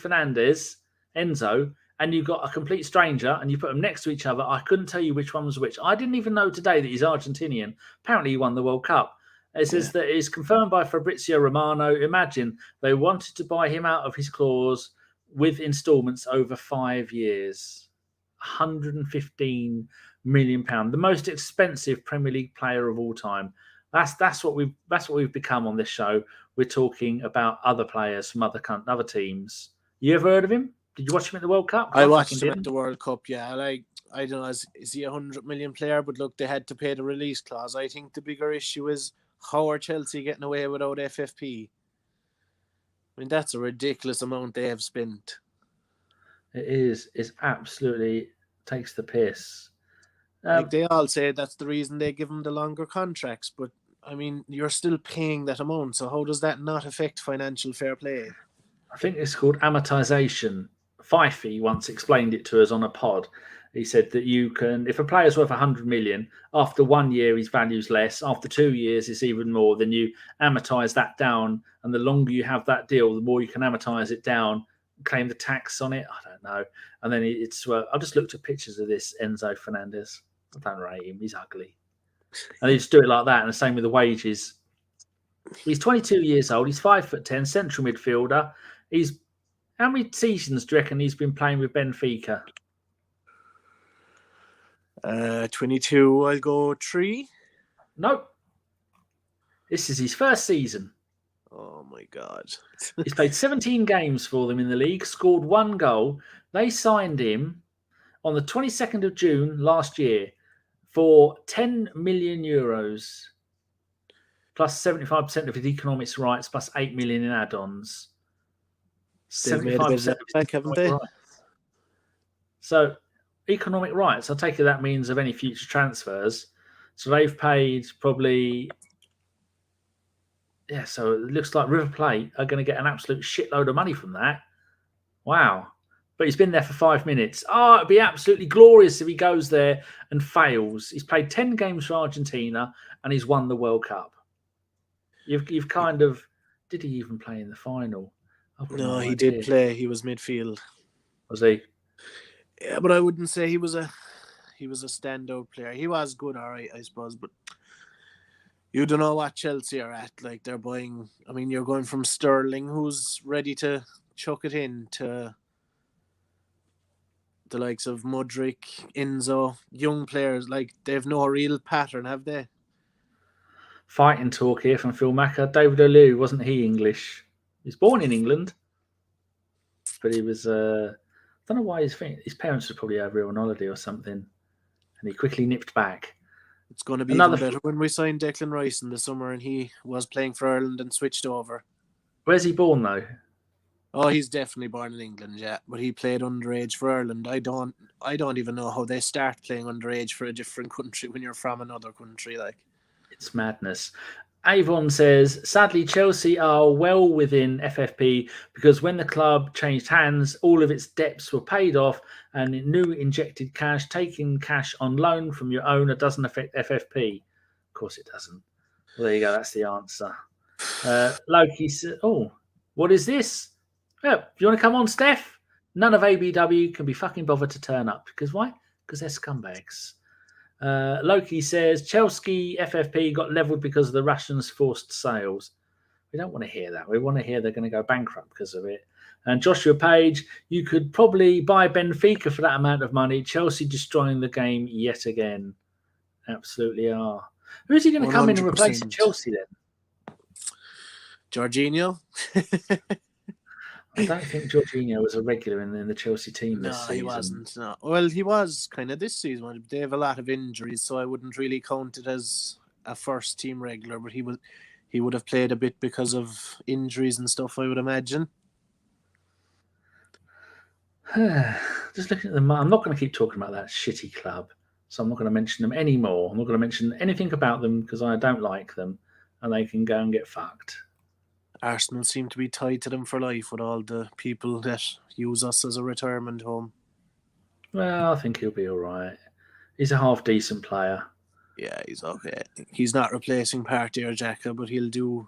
and you've got a complete stranger and you put them next to each other, I couldn't tell you which one was which. I didn't even know today that he's Argentinian. Apparently he won the World Cup. It says that it's confirmed by Fabrizio Romano. Imagine they wanted to buy him out of his clause with instalments over 5 years. £115 million. The most expensive Premier League player of all time. That's what we've become on this show. We're talking about other players from other teams. You ever heard of him? Did you watch him at the World Cup?
I watched him at the World Cup, yeah. I don't know, is he a 100 million player? But look, they had to pay the release clause. I think the bigger issue is how are Chelsea getting away without FFP? I mean, that's a ridiculous amount they have spent.
It is. It absolutely takes the piss.
Like they all say that's the reason they give them the longer contracts. But, I mean, you're still paying that amount. So how does that not affect financial fair play?
I think it's called amortization. Fifey once explained it to us on a pod. He said that you can, if a player's worth 100 million, after 1 year his value's less, after 2 years it's even more, then you amortize that down, and the longer you have that deal, the more you can amortize it down, claim the tax on it. I don't know. And then it's, I just looked at pictures of this Enzo Fernandez. I don't rate him. He's ugly. And they just do it like that, and the same with the wages. He's 22 years old. He's 5'10", central midfielder. How many seasons do you reckon he's been playing with Benfica?
22, I'll go 3.
Nope. This is his first season.
Oh, my God.
He's played 17 games for them in the league, scored 1 goal. They signed him on the 22nd of June last year for €10 million, plus 75% of his economics rights, plus 8 million in add-ons. 75%
back, haven't they?
Rights. So, economic rights, I take it that means of any future transfers. So they've paid probably, so it looks like River Plate are going to get an absolute shitload of money from that. Wow. But he's been there for 5 minutes. Oh, it'd be absolutely glorious if he goes there and fails. He's played 10 games for Argentina and he's won the World Cup. You've kind of, did he even play in the final?
No, he did play. He was midfield.
Was he?
Yeah, but I wouldn't say he was a standout player. He was good, all right, I suppose, but you don't know what Chelsea are at. Like, they're buying, I mean, you're going from Sterling, who's ready to chuck it in, to the likes of Mudryk, Enzo, young players. Like, they've no real pattern, have they?
Fighting talk here from Phil Macker. David O'Leary, wasn't he English? He was born in England, but he was, I don't know why his parents were probably over on holiday or something, and he quickly nipped back.
It's going to be even better when we signed Declan Rice in the summer and he was playing for Ireland and switched over.
Where's he born, though?
Oh, he's definitely born in England, yeah, but he played underage for Ireland. I don't even know how they start playing underage for a different country when you're from another country. Like, it's
madness. Avon says, sadly, Chelsea are well within FFP because when the club changed hands, all of its debts were paid off and new injected cash, taking cash on loan from your owner doesn't affect FFP. Of course it doesn't. Well, there you go. That's the answer. Loki said, oh, what is this? Yeah, do you want to come on, Steph? None of ABW can be fucking bothered to turn up. Because why? Because they're scumbags. Loki says Chelsea FFP got levelled because of the Russians' forced sales. We don't want to hear that. We want to hear they're going to go bankrupt because of it. And Joshua Page, you could probably buy Benfica for that amount of money. Chelsea destroying the game yet again. Absolutely are. Who is he going to come in and replace Chelsea then?
Jorginho.
I don't think Jorginho was a regular in the Chelsea team this season.
No, he wasn't. No. Well, he was kind of this season. They have a lot of injuries, so I wouldn't really count it as a first team regular. But he would have played a bit because of injuries and stuff, I would imagine.
Just looking at them, I'm not going to keep talking about that shitty club, so I'm not going to mention them anymore. I'm not going to mention anything about them because I don't like them, and they can go and get fucked.
Arsenal seem to be tied to them for life with all the people that use us as a retirement home.
Well, I think he'll be all right. He's a half decent player.
Yeah, he's okay. He's not replacing Partey or Xhaka, but he'll do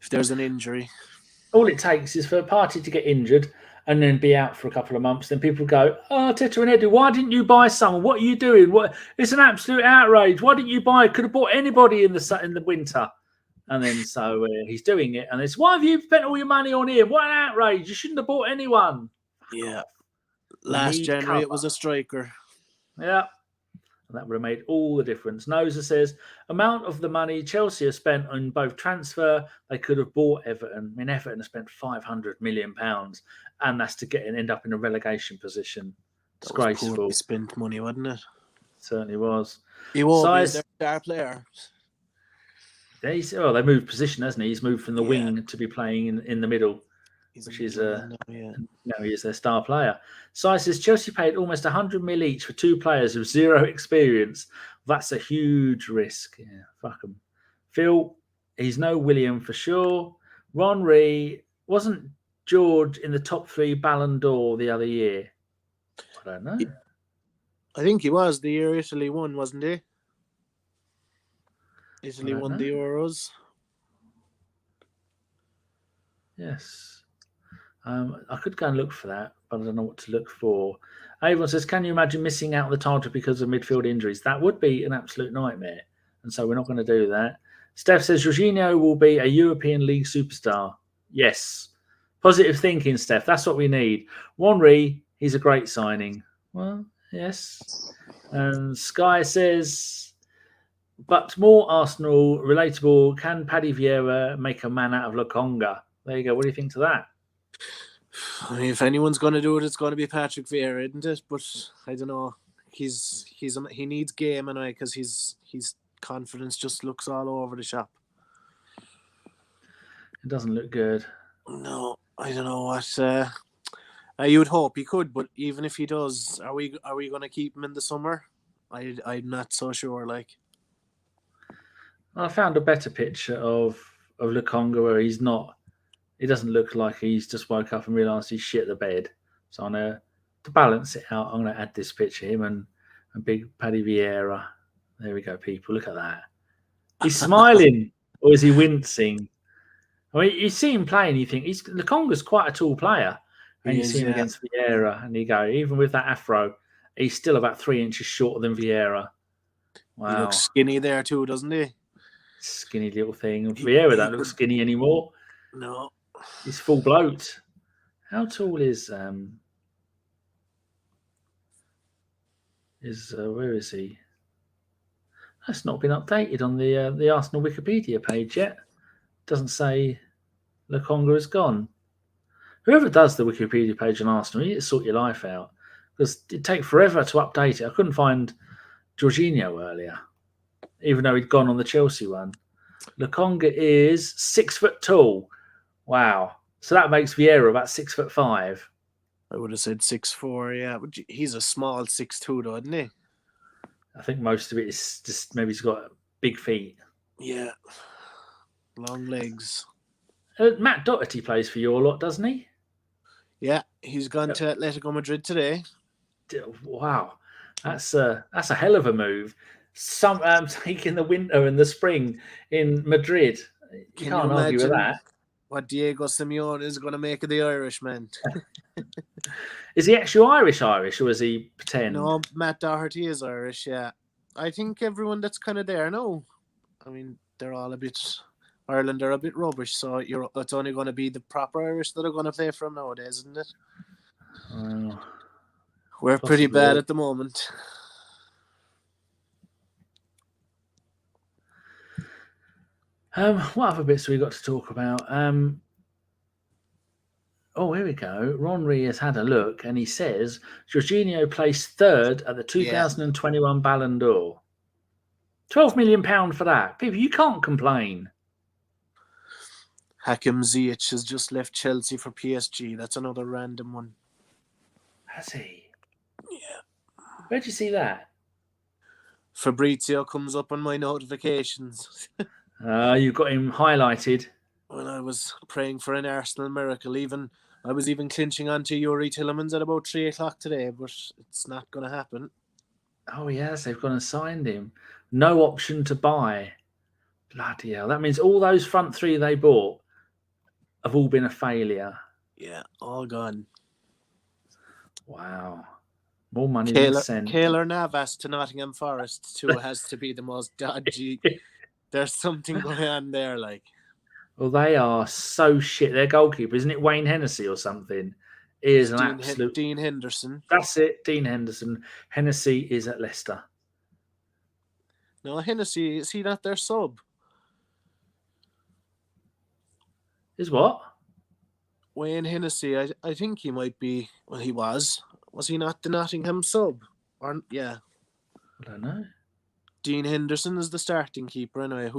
if there's an injury.
All it takes is for a party to get injured and then be out for a couple of months. Then people go, "Oh, Teta and Eddie, why didn't you buy someone? What are you doing? What? It's an absolute outrage. Why didn't you buy? Could have bought anybody in the winter." And then so he's doing it, and it's, "Why have you spent all your money on him? What an outrage! You shouldn't have bought anyone."
Yeah. Last January it was a striker.
Yeah. And that would have made all the difference. Noza says, amount of the money Chelsea have spent on both transfer, they could have bought Everton. I mean, Everton have spent £500 million, and that's to get and end up in a relegation position. Disgraceful.
He spent money, wasn't it?
Certainly was.
He won't be their star player.
They moved position, hasn't he? He's moved from the wing to be playing in the middle, which is now he is their star player. Sai says Chelsea paid almost 100 mil each for two players with zero experience. That's a huge risk. Yeah, fuck them. Phil, he's no William for sure. Ronry, wasn't George in the top 3 Ballon d'Or the other year? I don't know.
I think he was the year Italy won, wasn't he? Italy won the Euros.
Yes. I could go and look for that, but I don't know what to look for. Avon says, can you imagine missing out on the title because of midfield injuries? That would be an absolute nightmare. And so we're not going to do that. Steph says, Jorginho will be a European League superstar. Yes. Positive thinking, Steph. That's what we need. Wanri, he's a great signing. Well, yes. And Sky says, but more Arsenal relatable. Can Paddy Vieira make a man out of Lokonga? There you go. What do you think to that?
I mean, if anyone's going to do it, it's going to be Patrick Vieira, isn't it? But I don't know. He needs game anyway because his confidence just looks all over the shop.
It doesn't look good.
No, I don't know what. You would hope he could, but even if he does, are we going to keep him in the summer? I'm not so sure. Like,
I found a better picture of Lokonga where he's not. He doesn't look like he's just woke up and realised he's shit the bed. So I'm to balance it out, I'm going to add this picture of him and big Paddy Vieira. There we go, people. Look at that. He's smiling, or is he wincing? I mean, you see him playing, you think Lokonga's quite a tall player, and you see him against Vieira, and you go, even with that afro, he's still about 3 inches shorter than Vieira. Wow,
he looks skinny there too, doesn't he?
Skinny little thing. Vieira don't look skinny anymore.
No.
He's full bloat. How tall is where is he? That's not been updated on the Arsenal Wikipedia page yet. Doesn't say Lokonga is gone. Whoever does the Wikipedia page on Arsenal, you need to sort your life out because it'd take forever to update it. I couldn't find Jorginho earlier, even though he'd gone on the Chelsea one. Lokonga is 6 foot tall. Wow. So that makes Vieira about 6'5".
I would have said 6'4", yeah. But he's a small 6'2", though, isn't he?
I think most of it is just maybe he's got big feet.
Yeah. Long legs.
Matt Doherty plays for your lot, doesn't he?
Yeah, he's gone to Atletico Madrid today.
Wow. That's a hell of a move. Taking the winter and the spring in Madrid. You can't argue with that.
What Diego Simeone is going to make of the Irishman.
Is he actually Irish, or is he pretend?
No, Matt Doherty is Irish, yeah. I think everyone that's kind of there now. I mean, they're all a bit... Ireland are a bit rubbish, so it's only going to be the proper Irish that are going to play for him nowadays, isn't it? We're pretty bad at the moment.
What other bits have we got to talk about? Here we go. Ronry has had a look, and he says Jorginho placed 3rd at the 2021 Ballon d'Or. £12 million for that. People, you can't complain.
Hakim Ziyech has just left Chelsea for PSG. That's another random one.
Has he?
Yeah.
Where'd you see that?
Fabrizio comes up on my notifications.
You've got him highlighted.
when I was praying for an Arsenal miracle. I was even clinching onto Yuri Tillemans at about 3 o'clock today, but it's not going to happen.
Oh, yes, they've gone and signed him. No option to buy. Bloody hell. That means all those front three they bought have all been a failure.
Yeah, all gone.
Wow. More money than sent.
Keylor Navas to Nottingham Forest too has to be the most dodgy. There's something going on there, like.
Well, they are so shit. Their goalkeeper, isn't it Wayne Hennessy or something? He is an absolute...
Dean Henderson.
That's it, Dean Henderson. Hennessy is at Leicester.
No, Hennessy, is he not their sub?
Is what?
Wayne Hennessy, I think he might be... Well, he was. Was he not the Nottingham sub? Or, yeah.
I don't know.
Dean Henderson is the starting keeper anyway.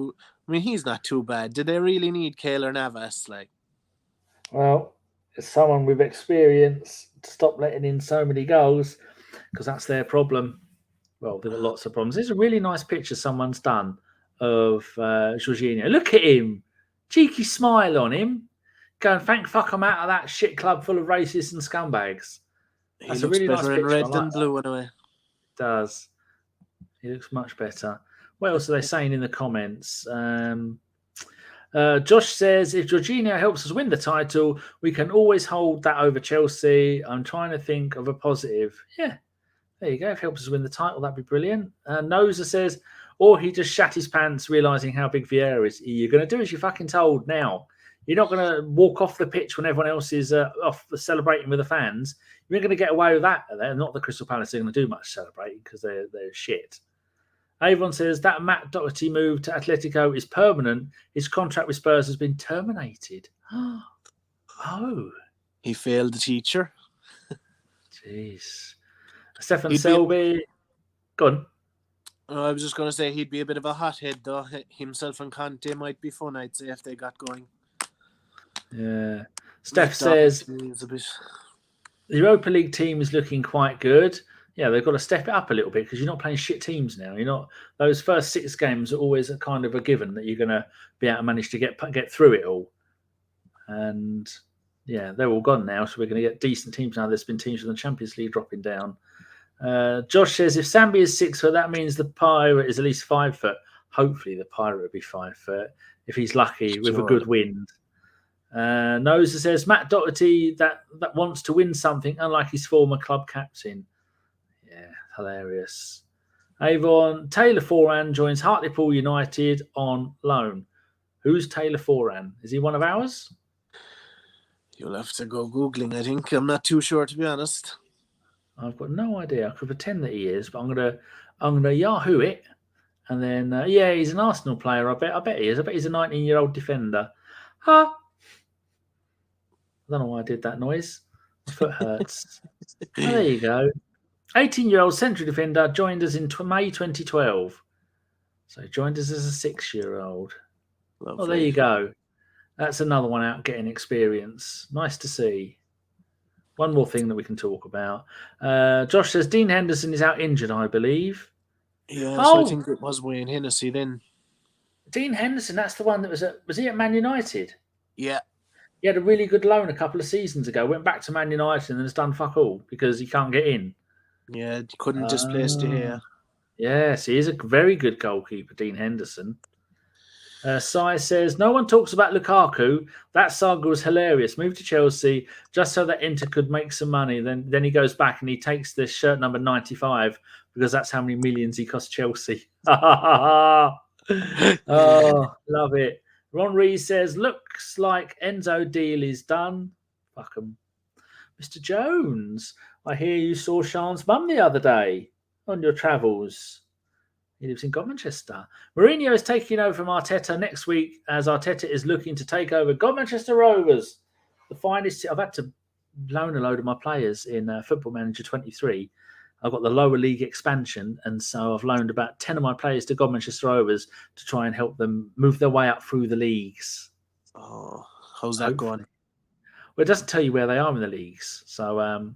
He's not too bad. Did they really need Keylor Navas? Like,
well, it's someone with experience to stop letting in so many goals, because that's their problem. Well, they've got lots of problems. There's a really nice picture someone's done of Jorginho. Look at him. Cheeky smile on him. Going, thank fuck I'm out of that shit club full of racists and scumbags. That's a really nice picture.
He looks better in red than blue anyway.
It does. He looks much better. What else are they saying in the comments? Josh says, if Jorginho helps us win the title, we can always hold that over Chelsea. I'm trying to think of a positive. Yeah, there you go. If he helps us win the title, that'd be brilliant. Noza says, or he just shat his pants realising how big Vieira is. You're going to do as you're fucking told now. You're not going to walk off the pitch when everyone else is off celebrating with the fans. You're not going to get away with that. They're not the Crystal Palace. They're going to do much celebrating because they're shit. Avon says that Matt Doherty move to Atletico is permanent. His contract with Spurs has been terminated. Oh.
He failed the teacher.
Jeez. Stefan Selby. Go on.
I was just going to say he'd be a bit of a hothead, though. Himself and Conte might be fun, I'd say, if they got going.
Yeah. Steph says the Europa League team is looking quite good. Yeah, they've got to step it up a little bit because you're not playing shit teams now. You're not. Those first 6 games are always a kind of a given that you're going to be able to manage to get through it all. And yeah, they're all gone now, so we're going to get decent teams now. There's been teams from the Champions League dropping down. Josh says if Sambi is 6 foot, that means the Pirate is at least 5 foot. Hopefully, the Pirate will be 5 foot if he's lucky with a good wind. Noza says Matt Doherty that wants to win something, unlike his former club captain. Yeah, hilarious. Avon, Taylor Foran joins Hartlepool United on loan. Who's Taylor Foran? Is he one of ours?
You'll have to go Googling, I think. I'm not too sure, to be honest.
I've got no idea. I could pretend that he is, but I'm gonna Yahoo it. And then, yeah, he's an Arsenal player, I bet he is. I bet he's a 19-year-old defender. Huh? I don't know why I did that noise. My foot hurts. There you go. 18-year-old central defender joined us in May 2012. So he joined us as a 6-year-old. Oh, there you go. That's another one out getting experience. Nice to see. One more thing that we can talk about. Josh says Dean Henderson is out injured, I believe.
Yeah, so I think it was Wayne Hennessy then.
Dean Henderson, that's the one that was he at Man United?
Yeah.
He had a really good loan a couple of seasons ago, went back to Man United and has done fuck all because he can't get in.
Yeah, couldn't displace De Gea.
Yes, he is a very good goalkeeper, Dean Henderson. Sai says, no one talks about Lukaku. That saga was hilarious. Moved to Chelsea just so that Inter could make some money. Then he goes back and he takes this shirt number 95 because that's how many millions he cost Chelsea. Oh, love it. Ron Rees says, looks like Enzo deal is done. Fuck him. Mr. Jones, I hear you saw Sean's mum the other day on your travels. He lives in Godmanchester. Mourinho is taking over from Arteta next week as Arteta is looking to take over Godmanchester Rovers. The finest. I've had to loan a load of my players in Football Manager 23. I've got the lower league expansion, and so I've loaned about 10 of my players to Godmanchester Rovers to try and help them move their way up through the leagues.
Oh, how's that going?
Well, it doesn't tell you where they are in the leagues. So,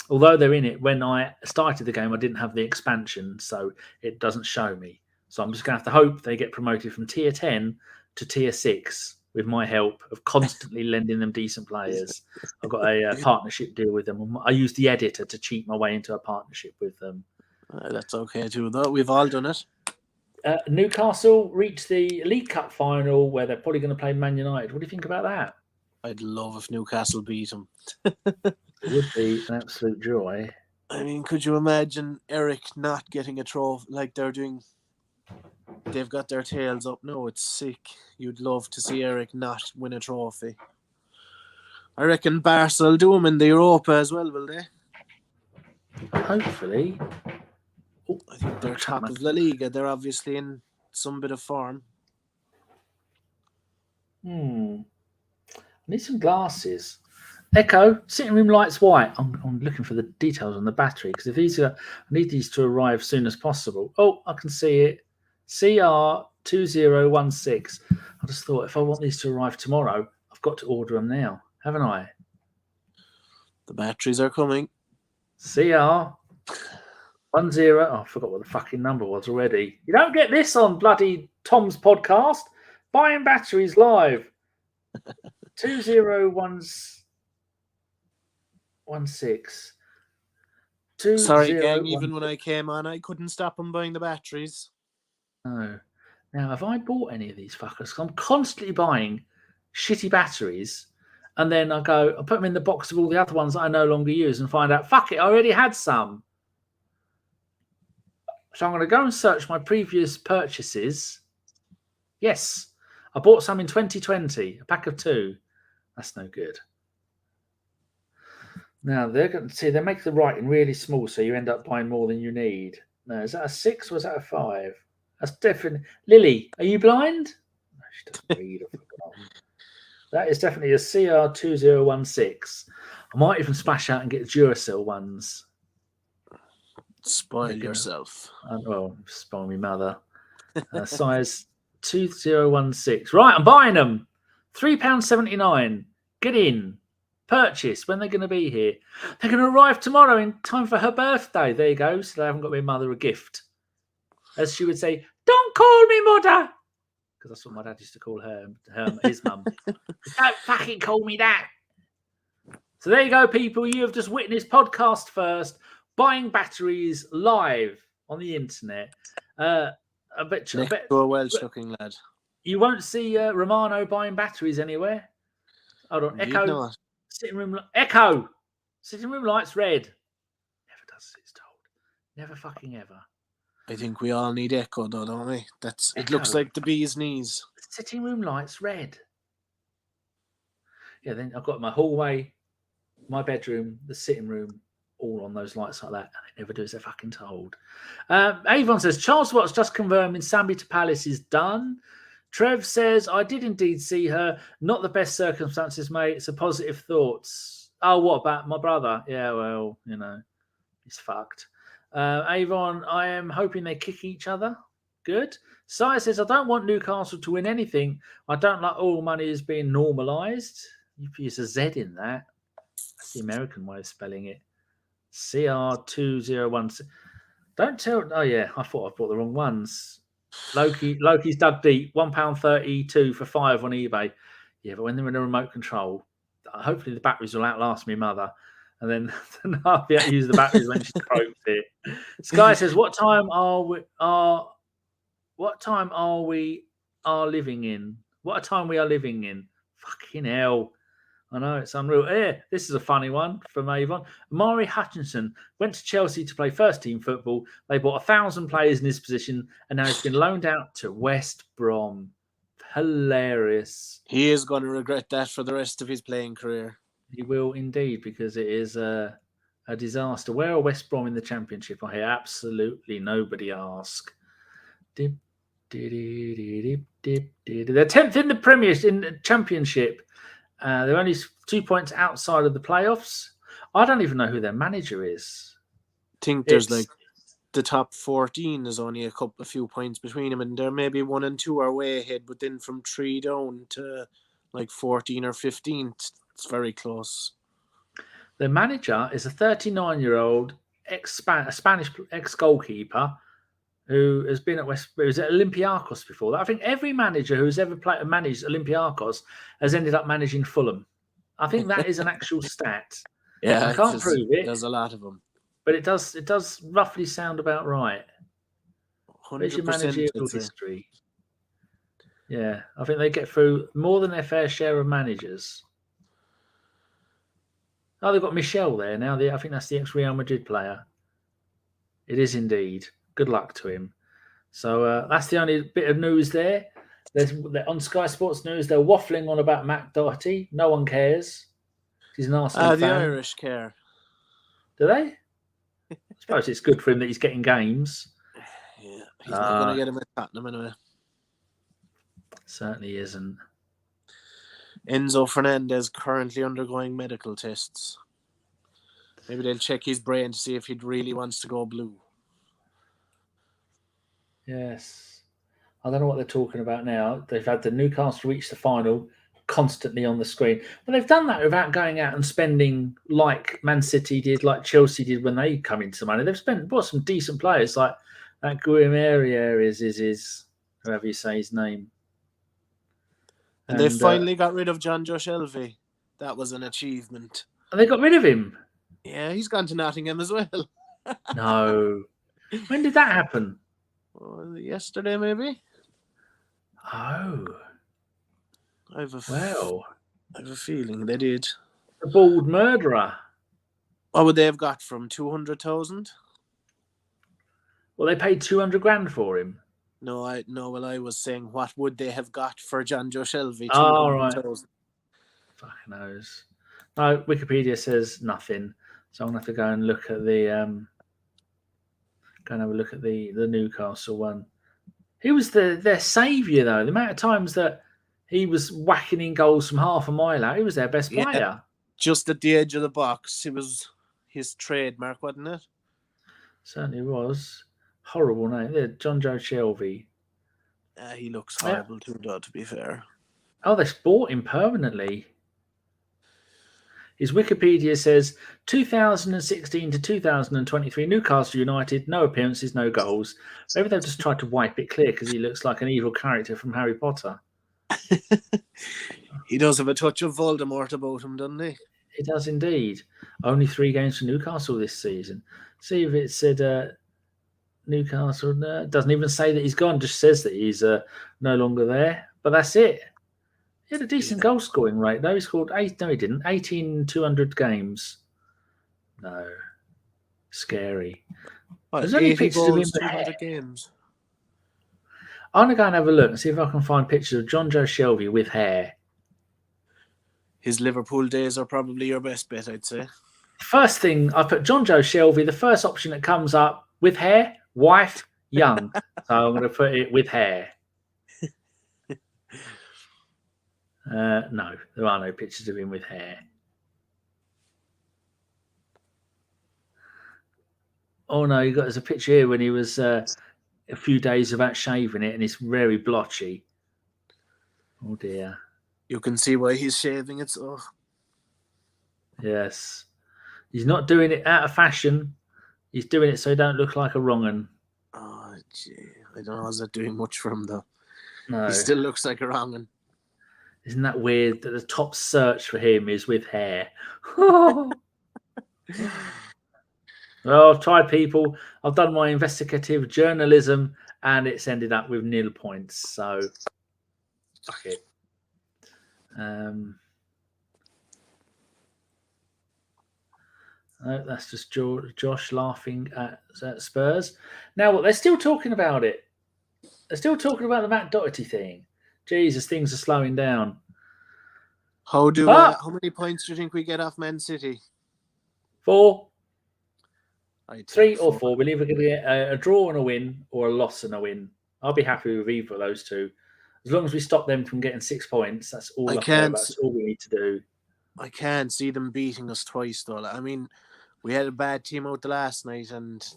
although they're in it, when I started the game, I didn't have the expansion, so it doesn't show me. So I'm just going to have to hope they get promoted from Tier 10 to Tier 6. with my help of constantly lending them decent players. I've got a partnership deal with them. I use the editor to cheat my way into a partnership with them.
That's okay too, though. We've all done it.
Newcastle reached the League Cup final where they're probably going to play Man United. What do you think about that?
I'd love if Newcastle beat them.
It would be an absolute joy.
I mean, could you imagine Eric not getting a trophy like they're doing? They've got their tails up. No, it's sick. You'd love to see Eric not win a trophy. I reckon Barca will do them in the Europa as well, will they?
Hopefully.
Oh, I think they're top of La Liga. They're obviously in some bit of form.
I need some glasses. Echo, sitting room lights white. I'm looking for the details on the battery because if these are, I need these to arrive as soon as possible. Oh, I can see it. CR2016. I just thought if I want these to arrive tomorrow, I've got to order them now, haven't I?
The batteries are coming.
CR10. Oh, I forgot what the fucking number was already. You don't get this on bloody Tom's podcast. Buying batteries live. 20116.
Sorry, gang. Even when I came on, I couldn't stop them buying the batteries.
No. Now, have I bought any of these fuckers? 'Cause I'm constantly buying shitty batteries, and then I put them in the box of all the other ones that I no longer use, and find out, fuck it, I already had some. So I'm going to go and search my previous purchases. Yes, I bought some in 2020, a pack of 2. That's no good. Now they're going to see they make the writing really small, so you end up buying more than you need. No, is that a 6 or is that a 5? That's definitely Lily. Are you blind? No, she doesn't read. That is definitely a CR2016. I might even splash out and get Duracell ones.
Spoil yourself.
Well, spoil me mother. Size 2016. Right, I'm buying them. £3.79. Get in. Purchase. When they're going to be here? They're going to arrive tomorrow in time for her birthday. There you go. So I haven't got my mother a gift. As she would say, don't call me mother. Because that's what my dad used to call his mum. Don't fucking call me that. So there you go, people. You have just witnessed podcast first. Buying batteries live on the internet. I bet
to a Welsh-looking lad.
You won't see Romano buying batteries anywhere. Hold on, Echo.
Not.
Sitting room. Echo. Sitting room lights red. Never does as it's told. Never fucking ever.
I think we all need Echo, though, don't we? It
Echo.
Looks like the bee's knees.
Sitting room lights red. Yeah, then I've got my hallway, my bedroom, the sitting room, all on those lights like that, and they never do as they're fucking told. Avon says, Charles Watts just confirming Sambi to Palace is done. Trev says, I did indeed see her. Not the best circumstances, mate. It's a positive thoughts. Oh, what about my brother? Yeah, well, he's fucked. Avon, I am hoping they kick each other. Good. Sai says, I don't want Newcastle to win anything. I don't like all money is being normalised. You use a Z in that. That's the American way of spelling it. CR2016. Don't tell. Oh, yeah. I thought I bought the wrong ones. Loki's dug deep. £1.32 for 5 on eBay. Yeah, but when they're in a remote control, hopefully the batteries will outlast me mother. And then I'll be able to use the batteries when she croaks it. Sky says, What time are we living in? What a time we are living in. Fucking hell. I know, it's unreal. Yeah, this is a funny one from Avon. Amari Hutchinson went to Chelsea to play first-team football. They bought 1,000 players in his position, and now he's been loaned out to West Brom. Hilarious.
He is going to regret that for the rest of his playing career.
He will indeed, because it is a disaster. Where are West Brom in the Championship? I hear absolutely nobody ask. They're 10th in the Championship. They're only 2 points outside of the playoffs. I don't even know who their manager is.
I think there's the top 14 is only a few points between them, and they're maybe 1 and 2 are way ahead, but then from 3 down to 14 or 15, it's very close.
Their manager is a 39-year-old Spanish ex-goalkeeper who has been at was at Olympiacos before that. I think every manager who's ever managed Olympiacos has ended up managing Fulham. I think that is an actual stat.
Yeah,
I can't prove it.
There's a lot of them.
But it does roughly sound about right.
100%.
Where's your managerial history? Yeah, I think they get through more than their fair share of managers. Oh, they've got Michel there now. I think that's the ex-Real Madrid player. It is indeed. Good luck to him. So that's the only bit of news there. They're on Sky Sports News. They're waffling on about Matt Doherty. No one cares. He's an Arsenal fan.
The Irish care.
Do they? I suppose it's good for him that he's getting games.
Yeah, he's not going to get him at Tottenham anyway.
Certainly isn't.
Enzo Fernandez currently undergoing medical tests. Maybe they'll check his brain to see if he really wants to go blue.
Yes. I don't know what they're talking about now. They've had the Newcastle reach the final constantly on the screen. But they've done that without going out and spending like Man City did, like Chelsea did when they come into money. They've bought some decent players like that Guimaraes is whoever you say his name.
And they finally got rid of Jonjo Shelvey. That was an achievement.
And they got rid of him?
Yeah, he's gone to Nottingham as well.
No. When did that happen?
Yesterday, maybe.
Oh.
I have a feeling they did.
The bald murderer.
What would they have got from 200,000?
Well, they paid 200 grand for him.
No. Well, I was saying, what would they have got for Jonjo Shelvey?
Oh, right. Fucking knows. No, Wikipedia says nothing. So I'm gonna have to go and look at the go and have a look at the Newcastle one. He was their saviour though. The amount of times that he was whacking in goals from half a mile out, he was their best player.
Yeah, just at the edge of the box. It was his trademark, wasn't it?
Certainly was. Horrible name. There, Jonjo Shelvey.
He looks horrible too, though, to be fair.
Oh, they bought him permanently. His Wikipedia says 2016 to 2023, Newcastle United, no appearances, no goals. Maybe they've just tried to wipe it clear because he looks like an evil character from Harry Potter.
He does have a touch of Voldemort about him, doesn't he?
He does indeed. Only 3 games for Newcastle this season. See if it said Newcastle. Doesn't even say that he's gone, just says that he's no longer there. But that's it. He had a decent goal scoring rate, though. He scored 8. No, he didn't. 18 200 games. No. Scary. There's only pictures of him.
200 games.
I'm going to go and have a look and see if I can find pictures of Jonjo Shelvey with hair.
His Liverpool days are probably your best bet, I'd say.
First thing, I put Jonjo Shelvey, the first option that comes up, with hair, wife, young. So I'm going to put it with hair. No, there are no pictures of him with hair. Oh no, there's a picture here when he was a few days without shaving it, and it's very blotchy. Oh dear.
You can see why he's shaving it. So
yes, he's not doing it out of fashion. He's doing it so he don't look like a wrong un.
Oh gee, I don't know. Is that doing much for him though?
No,
he still looks like a wrong un.
Isn't that weird that the top search for him is with hair? Well, I've tried, people. I've done my investigative journalism and it's ended up with 0 points. So, fuck it. That's just Josh laughing at Spurs. Now, what they're still talking about it. They're still talking about the Matt Doherty thing. Jesus, things are slowing down.
How many points do you think we get off Man City?
4. 3 or
4.
4. We'll either get a draw and a win or a loss and a win. I'll be happy with either of those two. As long as we stop them from getting 6 points, that's all that's all we need to do.
I can't see them beating us twice, though. I mean, we had a bad team out the last night and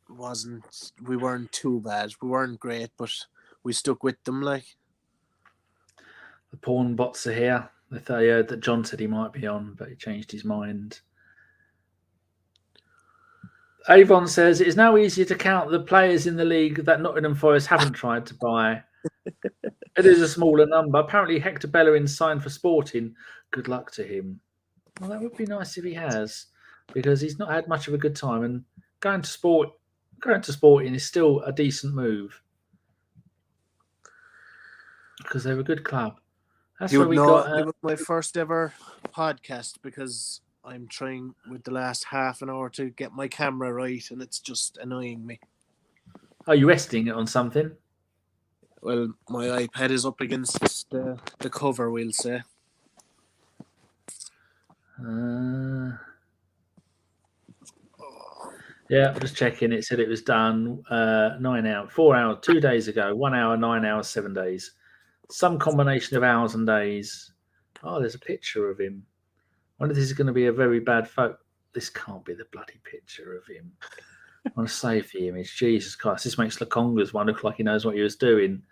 we weren't too bad. We weren't great, but we stuck with them, like.
The porn bots are here. I heard that John said he might be on, but he changed his mind. Avon says it is now easier to count the players in the league that Nottingham Forest haven't tried to buy. It is a smaller number. Apparently, Hector Bellerin signed for Sporting. Good luck to him. Well, that would be nice if he has, because he's not had much of a good time. And going to Sporting is still a decent move because they're a good club. That's where we got.
It was my first ever podcast because I'm trying with the last half an hour to get my camera right, and it's just annoying me.
Are you resting it on something?
Well, my iPad is up against the cover, we'll say.
Yeah, I'm just checking. It said it was done 9 hours, 4 hours, 2 days ago. 1 hour, 9 hours, 7 days. Some combination of hours and days. Oh, there's a picture of him. I wonder if this is going to be a very bad photo. This can't be the bloody picture of him. I want to save the image. Jesus Christ, this makes Lukonga's one look like he knows what he was doing.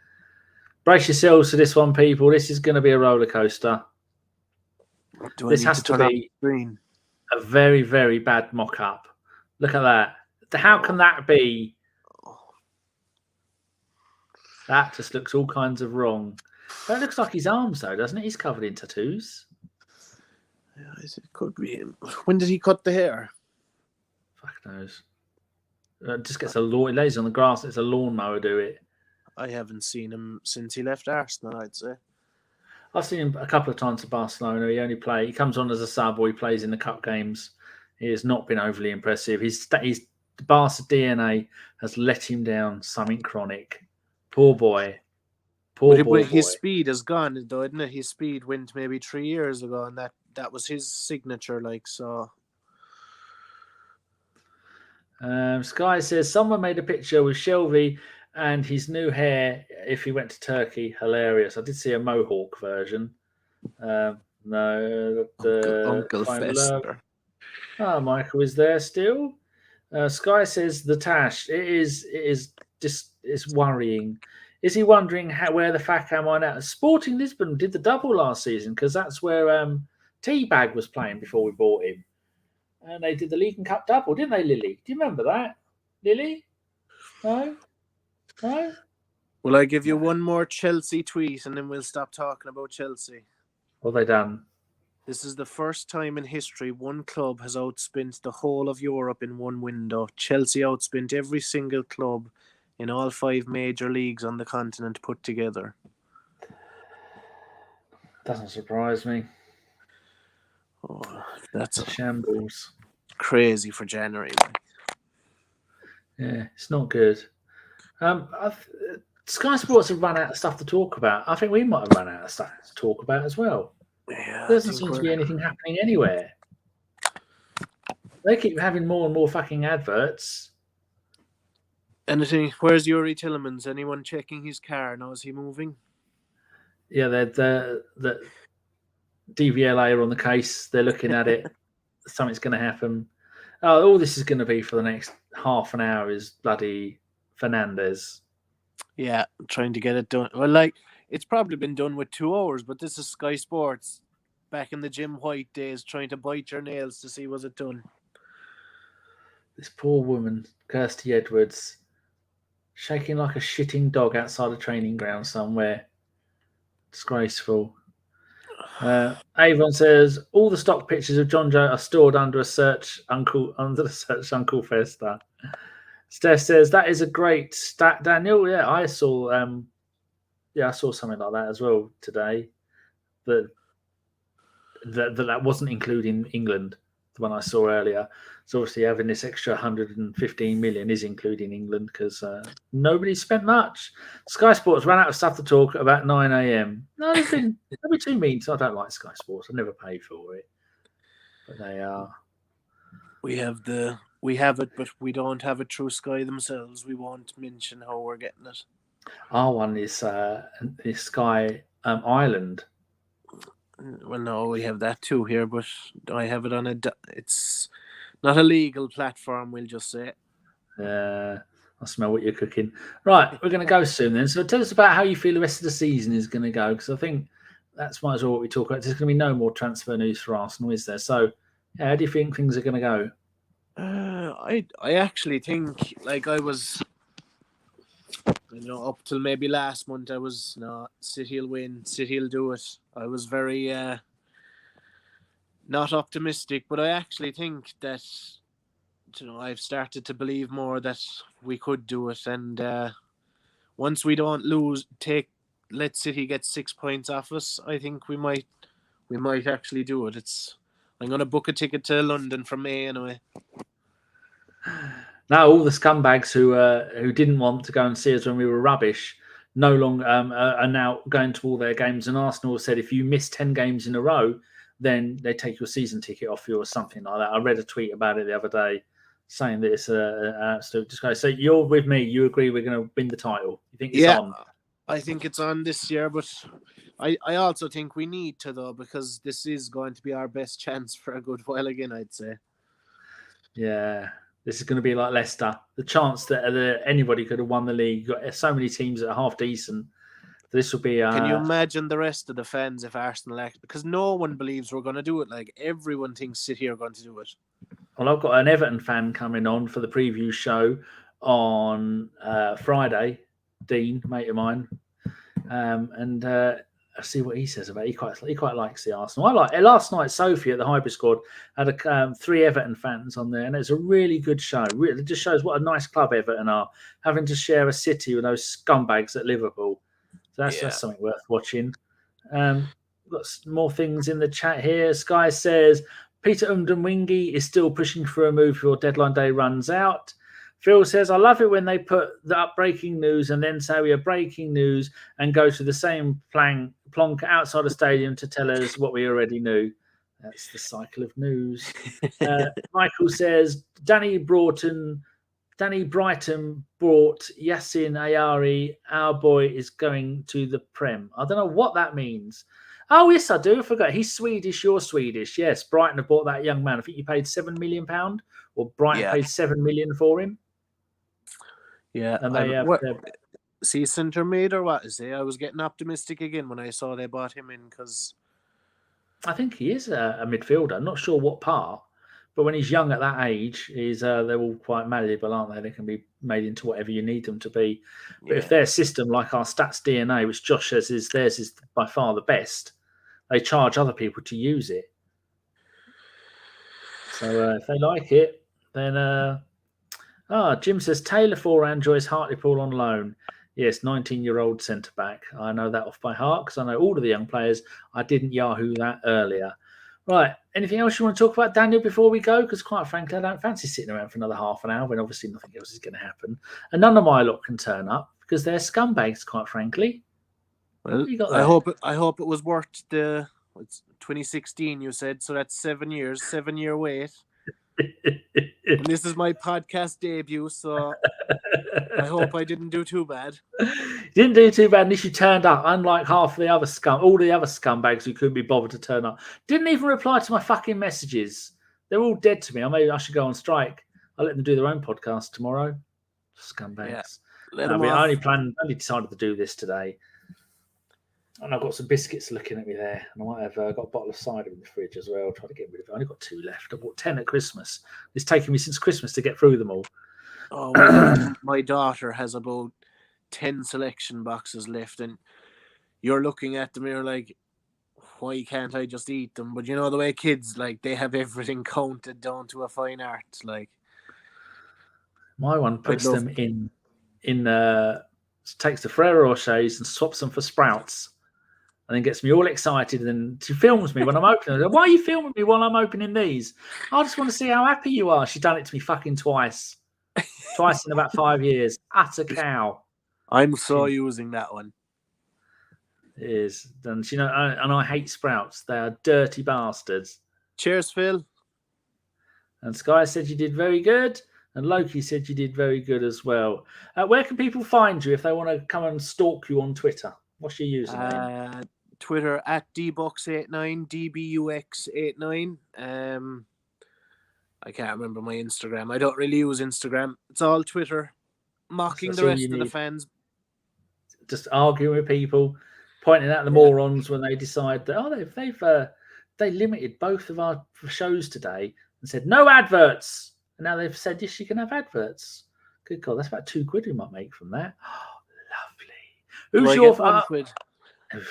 Brace yourselves for this one, people. This is going to be a roller coaster. This has to be a very, very bad mock-up. Look at that. How can that be? That just looks all kinds of wrong. That looks like his arms, though, doesn't it? He's covered in tattoos.
Yeah, it could be him. When did he cut the hair?
Fuck knows. Just gets a lawn. He lays on the grass. It's a lawnmower do it.
I haven't seen him since he left Arsenal, I'd say.
I've seen him a couple of times at Barcelona. He comes on as a sub or he plays in the cup games. He has not been overly impressive. His Barca DNA has let him down. Something chronic. Poor boy.
His speed is gone, though, isn't it? His speed went maybe 3 years ago, and that was his signature, like, so.
Sky says someone made a picture with Shelby and his new hair if he went to Turkey. Hilarious. I did see a mohawk version. No,
Uncle Fester.
Oh, Michael is there still. Sky says the Tash. It is just it's worrying. Is he wondering where the fuck am I now? Sporting Lisbon did the double last season because that's where Teabag was playing before we bought him. And they did the League and Cup double, didn't they, Lily? Do you remember that? Lily? No? No?
Will I give you one more Chelsea tweet and then we'll stop talking about Chelsea?
What have they done?
This is the first time in history one club has outspent the whole of Europe in one window. Chelsea outspent every single club in all 5 major leagues on the continent put together.
Doesn't surprise me.
Oh, that's
a shambles.
Crazy for January.
Yeah, it's not good. Sky Sports have run out of stuff to talk about. I think we might have run out of stuff to talk about as well.
Yeah,
there doesn't seem to be anything happening anywhere. They keep having more and more fucking adverts.
Anything? Where's Yuri Tillemans? Anyone checking his car? Now is he moving?
Yeah, the DVLA are on the case. They're looking at it. Something's going to happen. All this is going to be for the next half an hour is bloody Fernandez.
Yeah, trying to get it done. Well, like, it's probably been done with 2 hours, but this is Sky Sports back in the Jim White days trying to bite your nails to see was it done.
This poor woman, Kirsty Edwards, shaking like a shitting dog outside a training ground somewhere. Disgraceful. Avon says all the stock pictures of John Joe are stored under the search Uncle Festa. Steph says that is a great stat, Daniel. Yeah, I saw something like that as well today. That wasn't including England, the one I saw earlier. So obviously having this extra 115 million is including England because nobody spent much. Sky Sports ran out of stuff to talk about 9 a.m. No, they've been too mean. So I don't like Sky Sports. I never paid for it, but they are.
We have it, but we don't have it through Sky themselves. We won't mention how we're getting it.
Our one is Sky Ireland.
Well, no, we have that too here, but I have it on it's not a legal platform, we'll just say.
I smell what you're cooking. Right, we're going to go soon then. So tell us about how you feel the rest of the season is going to go, because I think that's might as well what we talk about. There's going to be no more transfer news for Arsenal, is there? So how do you think things are going to go?
I actually think like I was, up till maybe last month I was no City'll win, City'll do it. I was very not optimistic, but I actually think that I've started to believe more that we could do it, and once we don't let City get 6 points off us, I think we might actually do it. I'm gonna book a ticket to London from May anyway.
Now all the scumbags who didn't want to go and see us when we were rubbish no longer are now going to all their games. And Arsenal said if you miss 10 games in a row, then they take your season ticket off you or something like that. I read a tweet about it the other day saying that it's an absolute disgrace. So you're with me. You agree we're going to win the title? You think it's on?
I think it's on this year, but I also think we need to, though, because this is going to be our best chance for a good while again, I'd say.
Yeah. This is going to be like Leicester. The chance that anybody could have won the league. You've got so many teams that are half decent. This will be...
Can you imagine the rest of the fans if Arsenal act? Because no one believes we're going to do it. Like, everyone thinks City are going to do it.
Well, I've got an Everton fan coming on for the preview show on Friday. Dean, mate of mine. And I'll see what he says about it. He quite likes the Arsenal. Last night, Sophie at the Hybrid Squad had 3 Everton fans on there, and it's a really good show. It just shows what a nice club Everton are, having to share a city with those scumbags at Liverpool. So that's something worth watching. Got some more things in the chat here. Sky says Peter Umdenwingi is still pushing for a move before deadline day runs out. Phil says, I love it when they put up breaking news and then say we are breaking news and go to the same plonk outside the stadium to tell us what we already knew. That's the cycle of news. Michael says, Danny Brighton brought Yassin Ayari. Our boy is going to the Prem. I don't know what that means. Oh, yes, I do. I forgot. He's Swedish. You're Swedish. Yes, Brighton have bought that young man. I think you paid £7 million, or Brighton paid $7 million for him.
Yeah.
And they have
see centre mid or what is he? I was getting optimistic again when I saw they bought him in because
I think he is a midfielder. I'm not sure what part, but when he's young at that age, they're all quite malleable, aren't they? They can be made into whatever you need them to be. But if their system, like our Stats DNA, which Josh says theirs is by far the best, they charge other people to use it. So if they like it, then... Jim says, Taylor for Joyce Hartlepool on loan. Yes, 19-year-old centre-back. I know that off by heart because I know all of the young players. I didn't Yahoo that earlier. Right, anything else you want to talk about, Daniel, before we go? Because quite frankly, I don't fancy sitting around for another half an hour when obviously nothing else is going to happen. And none of my lot can turn up because they're scumbags, quite frankly.
Well, I hope it was worth it's 2016, you said, so that's 7 years, 7-year wait. And this is my podcast debut, so I hope I didn't do too bad.
Didn't do too bad unless you turned up, unlike half the other all the other scumbags who couldn't be bothered to turn up. Didn't even reply to my fucking messages. They're all dead to me. Maybe I should go on strike. I'll let them do their own podcast tomorrow. Scumbags.
Yeah,
I only decided to do this today. And I've got some biscuits looking at me there. And I might have got a bottle of cider in the fridge as well. I'll try to get rid of it. I've only got 2 left. I bought 10 at Christmas. It's taken me since Christmas to get through them all.
Oh, well, my daughter has about 10 selection boxes left. And you're looking at them, you're like, why can't I just eat them? But you know the way kids, like, they have everything counted down to a fine art. Like,
my one puts them in takes the Ferrero Rochers and swaps them for Sprouts. And then gets me all excited, and she films me when I'm opening them. Why are you filming me while I'm opening these? I just want to see how happy you are. She's done it to me fucking twice. Twice in about 5 years. Utter cow.
I'm so using that one.
It is. And I hate Sprouts. They are dirty bastards.
Cheers, Phil.
And Sky said you did very good. And Loki said you did very good as well. Where can people find you if they want to come and stalk you on Twitter? What's your username?
Twitter at dbux89, dbux89. I can't remember my Instagram. I don't really use Instagram. It's all Twitter. Mocking the rest of the fans.
Just arguing with people, pointing out the morons when they decide that they limited both of our shows today and said no adverts. And now they've said, yes, you can have adverts. Good God, that's about £2 we might make from that. Oh, lovely. Who's your
£1?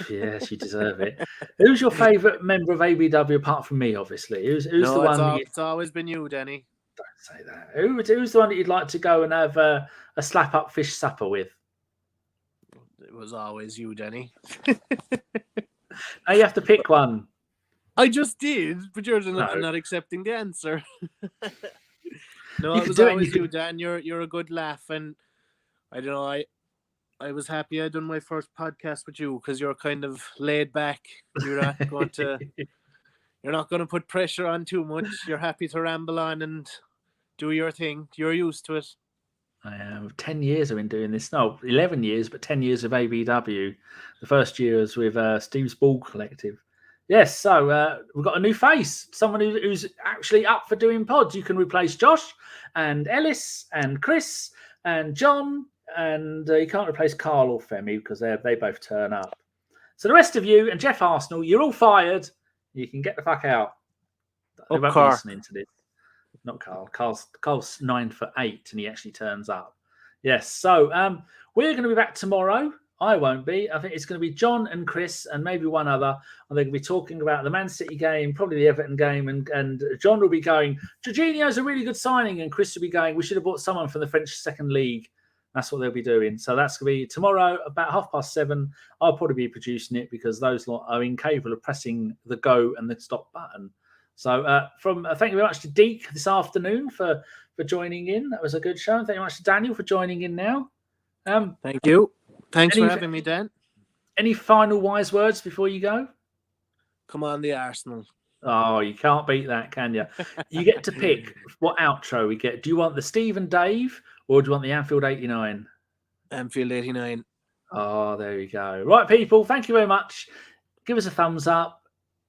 Yes, you deserve it. Who's your favourite member of ABW apart from me, obviously? Who's the one?
It's always been you, Danny.
Don't say that. Who's the one that you'd like to go and have a slap-up fish supper with?
It was always you, Danny.
Now you have to pick one.
I just did, but you're not accepting the answer. No, it was always you, Dan. You're a good laugh, and I don't know. I was happy I done my first podcast with you because you're kind of laid back. You're not going to put pressure on too much. You're happy to ramble on and do your thing. You're used to it.
I am. 10 years I've been doing this. No, 11 years, but 10 years of ABW. The first year was with Steve's Ball Collective. Yes, so we've got a new face. Someone who's actually up for doing pods. You can replace Josh and Ellis and Chris and John. And you can't replace Karl or Femi because they both turn up. So the rest of you and Jeff Arsenal, you're all fired. You can get the fuck out. They won't be listening to this. Not Karl. Karl's 9 for 8 and he actually turns up. Yes. So we're going to be back tomorrow. I won't be. I think it's going to be John and Chris and maybe one other. And they're going to be talking about the Man City game, probably the Everton game. And John will be going, Jorginho's a really good signing. And Chris will be going, we should have bought someone from the French second league. That's what they'll be doing. So that's going to be tomorrow about 7:30. I'll probably be producing it because those lot are incapable of pressing the go and the stop button. So thank you very much to Deke this afternoon for joining in. That was a good show. Thank you very much to Daniel for joining in now.
Thank you. Thanks for having me, Dan.
Any final wise words before you go?
Come on, the Arsenal.
Oh, you can't beat that, can you? You get to pick what outro we get. Do you want the Steve and Dave or do you want the Anfield 89?
Anfield 89.
Oh, there you go. Right, people, thank you very much. Give us a thumbs up.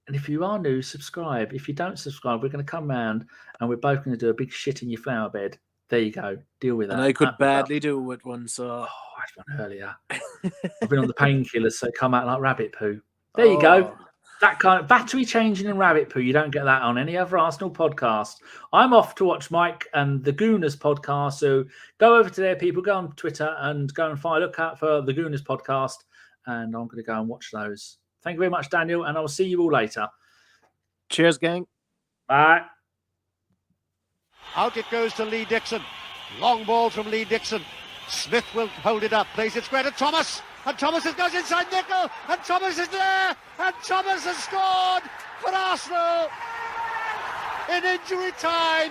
And if you are new, subscribe. If you don't subscribe, we're going to come round and we're both going to do a big shit in your flower bed. There you go. Deal with that.
And I could badly do with one, so...
Oh, I had one earlier. I've been on the painkillers, so it come out like rabbit poo. There you go. That kind of battery changing and rabbit poo. You don't get that on any other Arsenal podcast. I'm off to watch Mike and the Gooners podcast. So go over to there, people. Go on Twitter and go and look out for the Gooners podcast. And I'm going to go and watch those. Thank you very much, Daniel. And I will see you all later.
Cheers, gang.
Bye.
Out it goes to Lee Dixon. Long ball from Lee Dixon. Smith will hold it up. Plays it square to Thomas. And Thomas goes inside Nickel, and Thomas is there, and Thomas has scored for Arsenal in injury time.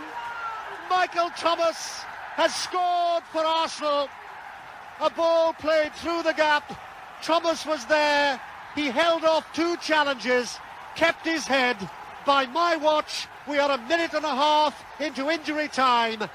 Michael Thomas has scored for Arsenal. A ball played through the gap. Thomas was there. He held off 2 challenges, kept his head. By my watch, we are a minute and a half into injury time.